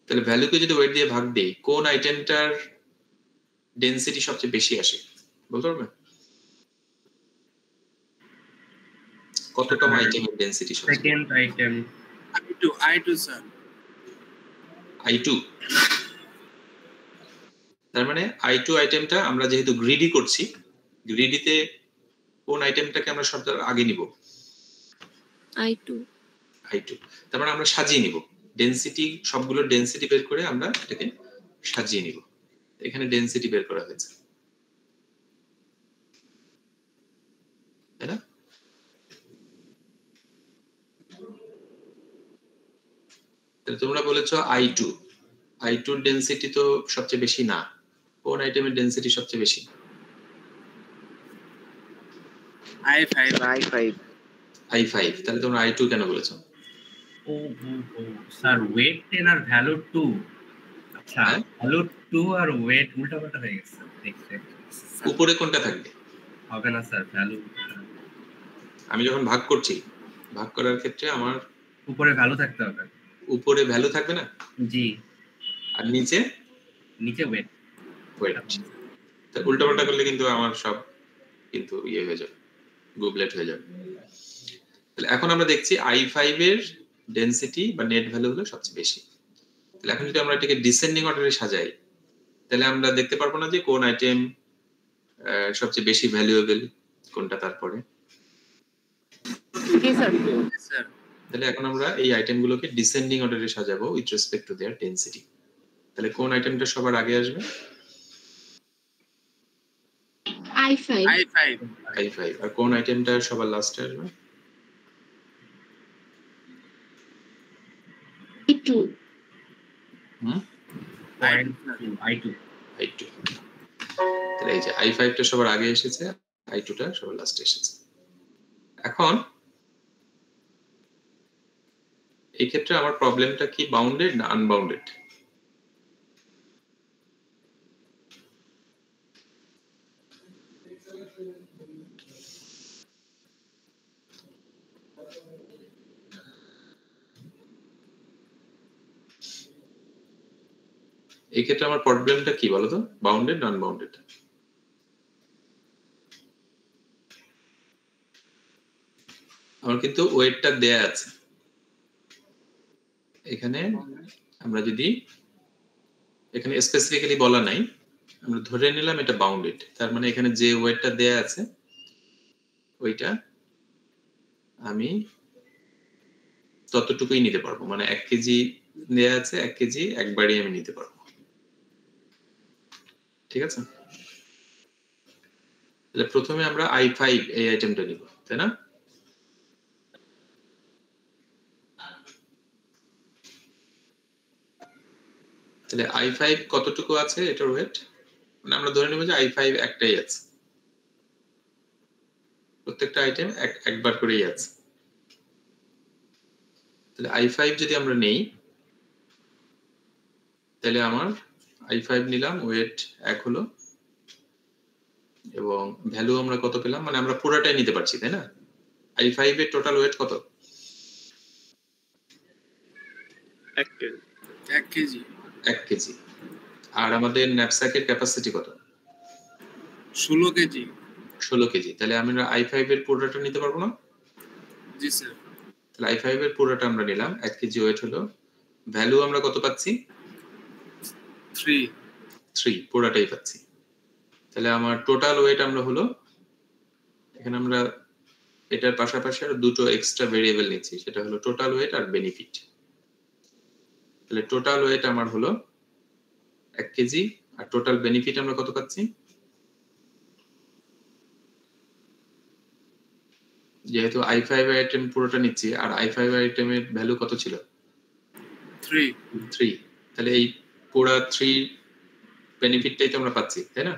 তাহলে ভ্যালুকে যদি ওয়েট দিয়ে ভাগ দেই, কোন আইটেমটার ডেনসিটি সবচেয়ে বেশি আসে বলতে পারবে? কততম আইটেমের ডেনসিটি সবচেয়ে? Second item I2 sir. I2। তার মানে I2 আইটেমটা আমরা যেহেতু গ্রিডি করছি, গ্রিডিতে কোন আইটেমটাকে আমরা সবচেয়ে আগে নিব? I2 তার মানে আমরা সাজিয়ে নিব ডেনসিটি, সবগুলো ডেনসিটি বের করে আমরা এটাকে সাজিয়ে নিব। এখানে ডেনসিটি বের করা হয়েছে, তাই না? তাহলে তোমরা বলেছো I2 এর ডেনসিটি তো সবচেয়ে বেশি না, কোন আইটেমের ডেনসিটি সবচেয়ে বেশি? I5। তাহলে তোমরা I2 কেন বলেছো? ও স্যার ওয়েট 10 আর ভ্যালু 2। আচ্ছা ভ্যালু 2 আর ওয়েট উল্টাপাল্টা হয়ে গেছে। উপরে কোনটা থাকবে? হবে না স্যার, ভ্যালু। আমি যখন ভাগ করছি, ভাগ করার ক্ষেত্রে আমার উপরে ভ্যালু থাকতে হবে। উপরে ভ্যালু থাকবে না? জি। আর নিচে ওয়েট। তাহলে উল্টাপাল্টা করলে কিন্তু আমার সব কিন্তু ইয়ে হয়ে যাবে, গুবলেট হয়ে যাবে। তাহলে এখন আমরা দেখছি I5 এর ডেনসিটি বা নেট ভ্যালু হলো সবচেয়ে বেশি। তাহলে এখন যদি আমরা এটাকে ডিসেন্ডিং অর্ডারে সাজাই, তাহলে আমরা দেখতে পারবো না যে কোন আইটেম সবচেয়ে বেশি ভ্যালুয়েবল কোনটা তারপরে। তাহলে এখন আমরা এই আইটেমগুলোকে ডিসেন্ডিং অর্ডারে সাজাবো with respect to their density. তাহলে কোন আইটেমটা সবার আগে আসবে? I5। আর কোন আইটেমটা সবার লাস্টে আসবে? I2। তাহলে এই যে I5 টা সবার আগে এসেছে, I2 টা সবার লাস্টে এসেছে। এখন এই ক্ষেত্রে আমার প্রবলেমটা কি, বাউন্ডেড না আনবাউন্ডেড? এই ক্ষেত্রে আমার প্রবলেমটা কি বলতো, বাউন্ডেড না আনবাউন্ডেড? আমার কিন্তু ওয়েটটা দেয়া আছে এখানে, আমরা যদি এখানে স্পেসিফিক্যালি বলা নাই, আমরা ধরে নিলাম এটা বাউন্ডেড, তার মানে এখানে যে ওয়েটটা দেয়া আছে ওইটা আমি ততটুকুই নিতে পারবো, মানে 1 কেজি দেয়া আছে, 1 কেজি একবারই আমি নিতে পারবো। ঠিক আছে? তাহলে প্রথমে আমরা I5 এই আইটেমটা নিব, তাই না? তাহলে I5 কতটুকু আছে এটার ওয়েট, মানে আমরা ধরে নেব যে I5 একটাই আছে, প্রত্যেকটা আইটেম একবার করেই আছে। তাহলে I5 যদি আমরা নেই, তাহলে আমার I5 নিলাম, ওয়েট 1 হলো, এবং ভ্যালু আমরা কত পেলাম, মানে আমরা পুরোটাই নিতে পারছি, তাই না? I5 এর টোটাল ওয়েট কত? 1 কেজি। আর আমাদের ন্যাপস্যাকের ক্যাপাসিটি কত? 16 কেজি। 16 কেজি। তাহলে আমরা I5 এর পুরোটা নিতে পারবো না? জি স্যার। তাহলে I5 এর পুরোটা আমরা নিলাম, 1 কেজি ওয়েট হলো, ভ্যালু আমরা কত পাচ্ছি? 3 পুরোটাই পাচ্ছি। তাহলে আমার টোটাল ওয়েট আমরা হলো, এখানে আমরা এটার পাশাপাশি আর দুটো এক্সট্রা ভেরিয়েবল নিচ্ছি, সেটা হলো টোটাল ওয়েট আর বেনিফিট। তাহলে টোটাল ওয়েট আমার হলো 1 কেজি, আর টোটাল বেনিফিট আমরা কত পাচ্ছি? যেহেতু I5 আইটেম পুরোটা নিচ্ছি, আর I5 আইটেমের ভ্যালু কত ছিল? 3। তাহলে এই পুরো 3 বেনিফিটটাই তো আমরা পাচ্ছি, তাই না?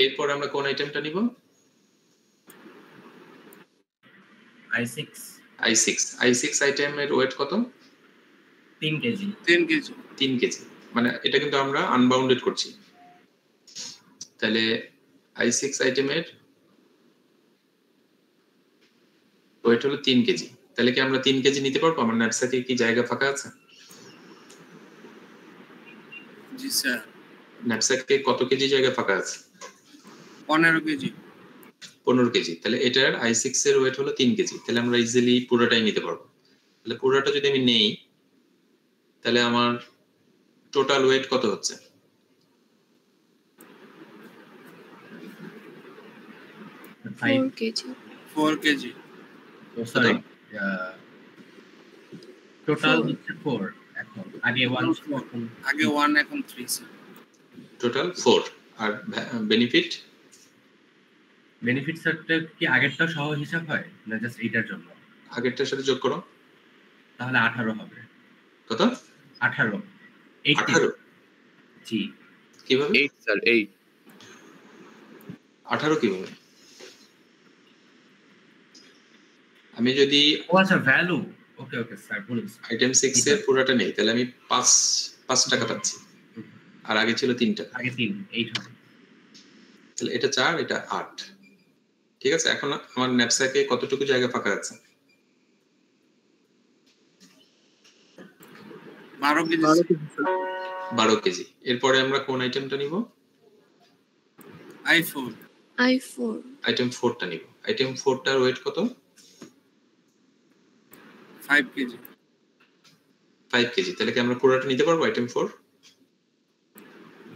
এরপর আমরা কোন আইটেমটা নিব? I6 আইটেমের ওয়েট কত? 3 কেজি। 3 কেজি, মানে এটা কিন্তু আমরা আনবাউন্ডেড করছি। তাহলে I6 আইটেমের ওয়েট হলো 3 কেজি। তাহলে কি আমরা 3 কেজি নিতে পারবো? আমার ন্যাপস্যাকে কি জায়গা ফাঁকা আছে? জি স্যার। ন্যাপস্যাকে কত কেজি জায়গা ফাঁকা আছে? 15 কেজি। 15 কেজি। তাহলে এটার I6 এর ওয়েট হলো 3 কেজি। তাহলে আমরা ইজিলি পুরোটাই নিতে পারবো। তাহলে পুরোটা যদি আমি নেই, তাহলে আমার টোটাল ওয়েট কত হচ্ছে? 4 কেজি। সরি টোটাল হচ্ছে 4 এখন আগে 1 এখন আগে 1 এখন 3 স্যার টোটাল 4 আর বেনিফিট বেনিফিটসটা কি আগেরটা সহ হিসাব হয় না জাস্ট এইটার জন্য? আগেরটার সাথে যোগ করো তাহলে 18 হবে। কত? 18 18 জি কিভাবে? 8 স্যার 8 18 কিভাবে? আমি যদি ও আচ্ছা ভ্যালু ওকে ওকে স্যার বলুন। আইটেম 6 এর পুরোটা নেই তাহলে আমি 5 টাকা পাচ্ছি আর আগে ছিল 3 টাকা। আগে 3 8 হবে তাহলে এটা 4 এটা 8 ঠিক আছে। এখন আমার ন্যাপস্যাকে কতটুকু জায়গা ফাঁকা আছে? 12 কেজি 12 কেজি। এরপরে আমরা কোন আইটেমটা নিব? i4 আইটেম 4 টা নিব। আইটেম 4 টার ওয়েট কত? 5 কেজি 5 কেজি। তাহলে কি আমরা পুরোটা নিতে পারবো আইটেম 4?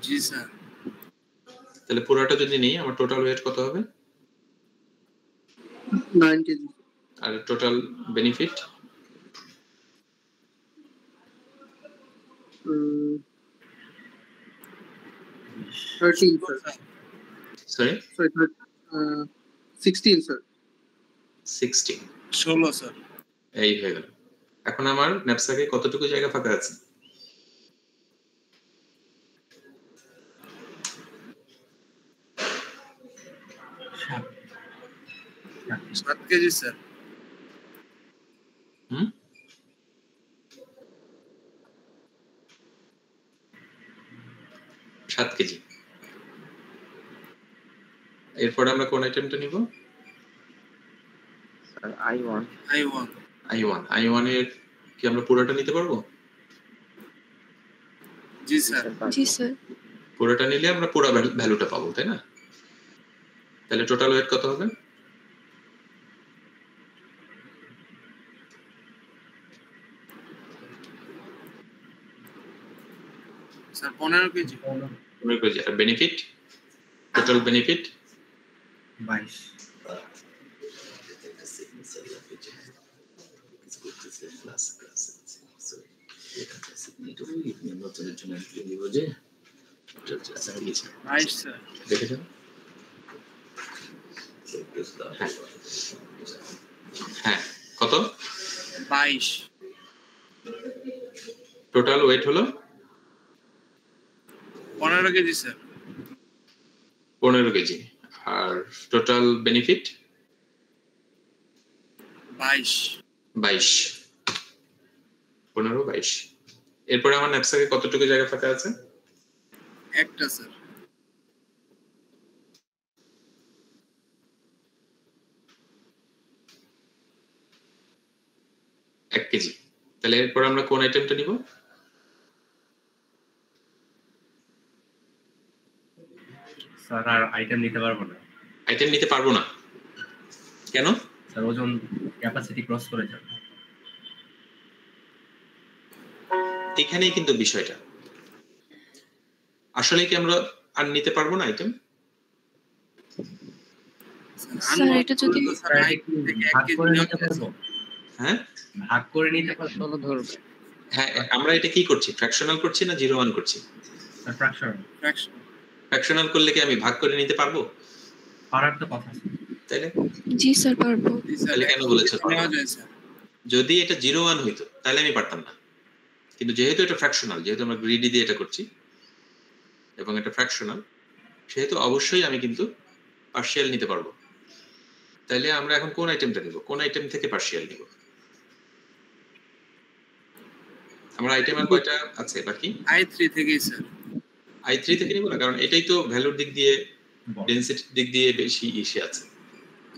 জি স্যার। তাহলে পুরোটা যদি নিই আমার টোটাল ওয়েট কত হবে? 9 কেজি। আর টোটাল বেনিফিট? 13 স্যার। সরি 16 স্যার। 16 স্যার। এই হয়ে গেল। এখন আমার ন্যাপস্যাকে কতটুকু জায়গা ফাঁকা আছে? সাত কেজি স্যার। 7 কেজি। এরপর আমরা কোন আইটেমটা নিব? স্যার i1 এর কি আমরা পুরোটা নিতে পারবো? জি স্যার। পুরোটা নিলে আমরা পুরো ভ্যালুটা পাবো তাই না? তাহলে টোটাল ওয়েট কত হবে? Sir 15 KG. 15 কেজি। আর বেনিফিট? Total benefit 22। হ্যাঁ কত? 22। টোটাল ওয়েট হলো 15 কেজি স্যার। 15 কেজি। আর টোটাল বেনিফিট 22। 15 22। এরপরে আমার ন্যাপস্যাকে কতটুকু জায়গা ফাঁকা আছে? একটা স্যার। এক কেজি। তাহলে এরপর আমরা কোন আইটেমটা নিব? স্যার আর আইটেম নিতে পারবো না। আইটেম নিতে পারবো না কেন? স্যার ওজন ক্যাপাসিটি ক্রস করে যাবে। এখানেই কিন্তু বিষয়টা। আসলে কি আমরা আর নিতে পারবো না আইটেম? স্যার এটা যদি ভাগ করে নিতে পারবো। হ্যাঁ ভাগ করে নিতে পারবো ধরবে। হ্যাঁ আমরা এটা কি করছি? ফ্র্যাকশনাল করছি না 0 1 করছি? Sir fractional. ফ্র্যাকশনাল করলে কি আমি ভাগ করে নিতে পারবো? পারার তো কথা। তাইলে জি স্যার পারবো। তাহলে কেন বলেছো? যদি এটা 0 1 হইতো তাহলে আমি পারতাম না। কিন্তু যেহেতু এটা ফ্র্যাকশনাল, যেহেতু আমরা গ্রিডি দিয়ে এটা করছি এবং এটা ফ্র্যাকশনাল, সেহেতু অবশ্যই আমি কিন্তু পার্শিয়াল নিতে পারবো। তাইলে আমরা এখন কোন আইটেমটা নিব? কোন আইটেম থেকে পার্শিয়াল নিব? আমরা আইটেম আর কয়টা আছে বাকি? i3 থেকেই স্যার। i3 থেকে নিব না, কারণ এটাই তো ভ্যালুর দিক দিয়ে ডেনসিটির দিক দিয়ে বেশি ইসে আছে।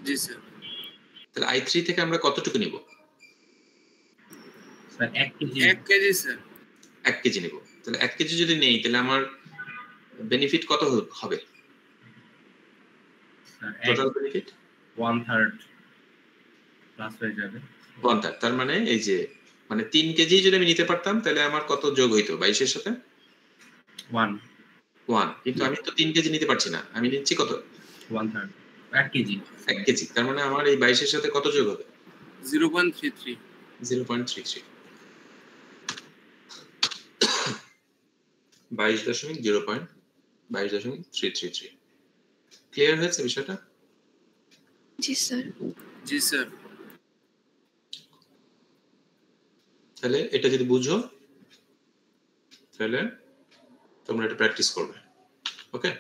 জি স্যার। তাহলে i3 থেকে আমরা কতটুকু নিব? Sir 1 KG. 1 KG sir. 1 KG নিব। তাহলে 1 কেজি যদি নেই তাহলে আমার বেনিফিট কত হবে? টোটাল বেনিফিট 1/3 প্লাস হয়ে যাবে। 1/3। তার মানে এই যে মানে 3 কেজি যদি আমি নিতে পারতাম তাহলে আমার কত যোগ হইতো 22 এর সাথে? 1। কিন্তু আমি তো 3 কেজি নিতে পারছি না। আমি নিচ্ছি কত? 1/3 1 কেজি। 1 কেজি। তার মানে আমার এই 22 এর সাথে কত যোগ হবে? 0.33 0.33 22.0.333 ক্লিয়ার হয়েছে বিষয়টা? জি স্যার। জি স্যার। তাহলে এটা যদি বুঝো তাহলে তোমরা এটা প্র্যাকটিস করবে। ওকে,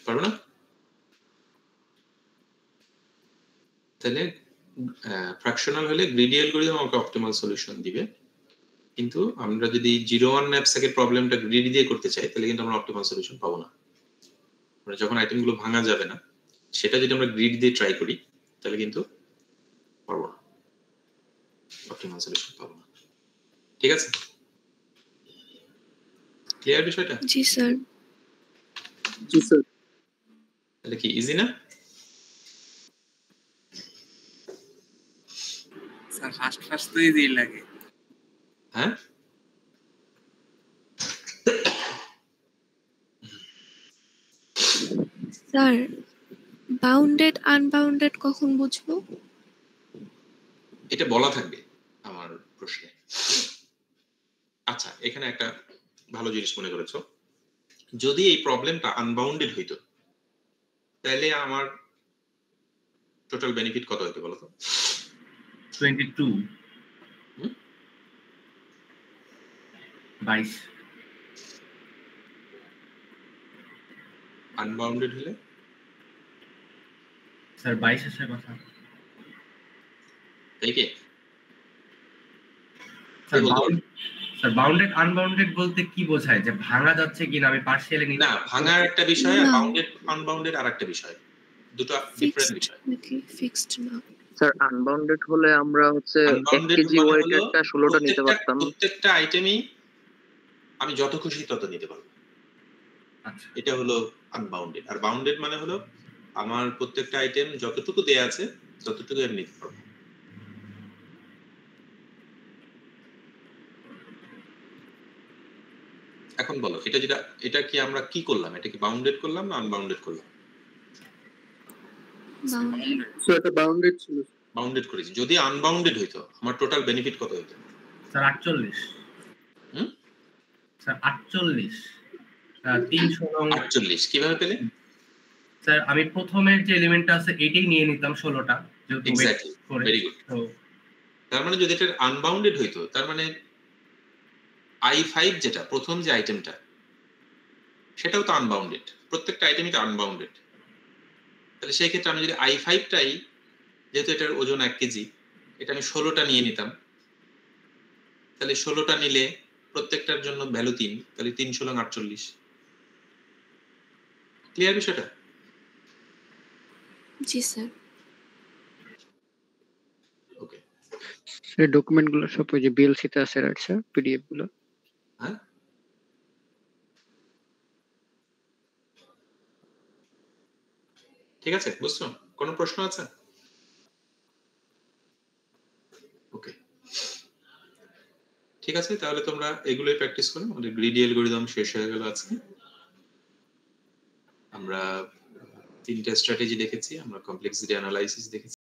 পারবে না? তাহলে ফ্র্যাকশনাল হলে গ্রিডি অ্যালগরিদম আমাকে অপটিমাল সলিউশন দিবে, কিন্তু আমরা যদি 0-1 ন্যাপস্যাকের প্রবলেমটা গ্রিডি দিয়ে করতে চাই তাহলে কিন্তু আমরা অপটিমাল সলিউশন পাবো না। মানে যখন আইটেমগুলো ভাঙা যাবে না সেটা যদি আমরা গ্রিড দিয়ে ট্রাই করি তাহলে কিন্তু পারবো না, অপটিমাল সলিউশন পাবো না। ঠিক আছে, ক্লিয়ার বিষয়টা? জি স্যার। জি স্যার। তাহলে কি ইজি না? স্যার ফার্স্ট তো ইজি লাগে। হ্যাঁ, স্যার বাউন্ডেড আনবাউন্ডেড কখন বুঝবো? এটা বলা থাকবে আমার প্রশ্নে। আচ্ছা, এখানে একটা ভালো জিনিস মনে করেছো, যদি এই প্রবলেমটা আনবাউন্ডেড হইতো তাহলে আমার টোটাল বেনিফিট কত হতো বলো তো? 22 22 আনবাউন্ডেড হলে স্যার 22 এর কথা। তাই কি স্যার বাউন্ডেড আনবাউন্ডেড বলতে কি বোঝায়, যে ভাঙা যাচ্ছে কিনা আমি পার্শিয়ালি নিতে? না, ভাঙার একটা বিষয় আর বাউন্ডেড আনবাউন্ডেড আরেকটা বিষয়, দুটো ডিফারেন্ট বিষয়। নাকি ফিক্সড না? স্যার আনবাউন্ডেড হলে আমরা হচ্ছে 1 কেজি ওয়েটেরটা 16টা নিতে পারতাম। প্রত্যেকটা আইটেমই আমি যত খুশি তত নিতে পারবো। আচ্ছা, এটা হলো আনবাউন্ডেড। আর বাউন্ডেড মানে হলো আমার প্রত্যেকটা আইটেম যতটুকু দেয়া আছে ততটুকু আমি নিতে পারবো। এখন বলো, এটা কি আমরা কি করলাম? এটা কি বাউন্ডেড করলাম না আনবাউন্ডেড করলাম? স্যার এটা বাউন্ডেড ছিল। বাউন্ডেড করেছি। যদি আনবাউন্ডেড হইতো আমার টোটাল বেনিফিট কত হইতো? স্যার 48। স্যার 48 348 কিভাবে পেলে? স্যার আমি প্রথমের যে এলিমেন্টটা আছে এটাই নিয়ে নিতাম 16টা, যেহেতু এক্স্যাক্টলি, ভেরি গুড। তার মানে যদি এটা আনবাউন্ডেড হইতো তার মানে i5 যেটা প্রথম যে আইটেমটা সেটাও তো আনবাউন্ডেড, প্রত্যেকটা আইটেমই তো আনবাউন্ডেড। তাহলে সেই ক্ষেত্রে আমি যদি i5টাই, যেহেতু এটার ওজন 1 কেজি, এটা আমি 16টা নিয়ে নিতাম, তাহলে 16টা নিলে প্রত্যেকটার জন্য ভ্যালু 3, তাহলে 3 16 48। ক্লিয়ার বিষয়টা? জি স্যার। ওকে, স্যার ডকুমেন্টগুলো সব ওই যে বিএলসি তে আছে রাইট স্যার, পিডিএফ গুলো? হ্যাঁ, ঠিক আছে, বুঝছো? কোনো প্রশ্ন আছে? ওকে, ঠিক আছে, তাহলে তোমরা এগুলোই প্র্যাকটিস করো। আমাদের গ্রিডি অ্যালগরিদম শেষ হয়ে গেল আজকে। আমরা 3টা স্ট্র্যাটেজি দেখেছি, আমরা কমপ্লেক্সিটি অ্যানালাইসিস দেখেছি।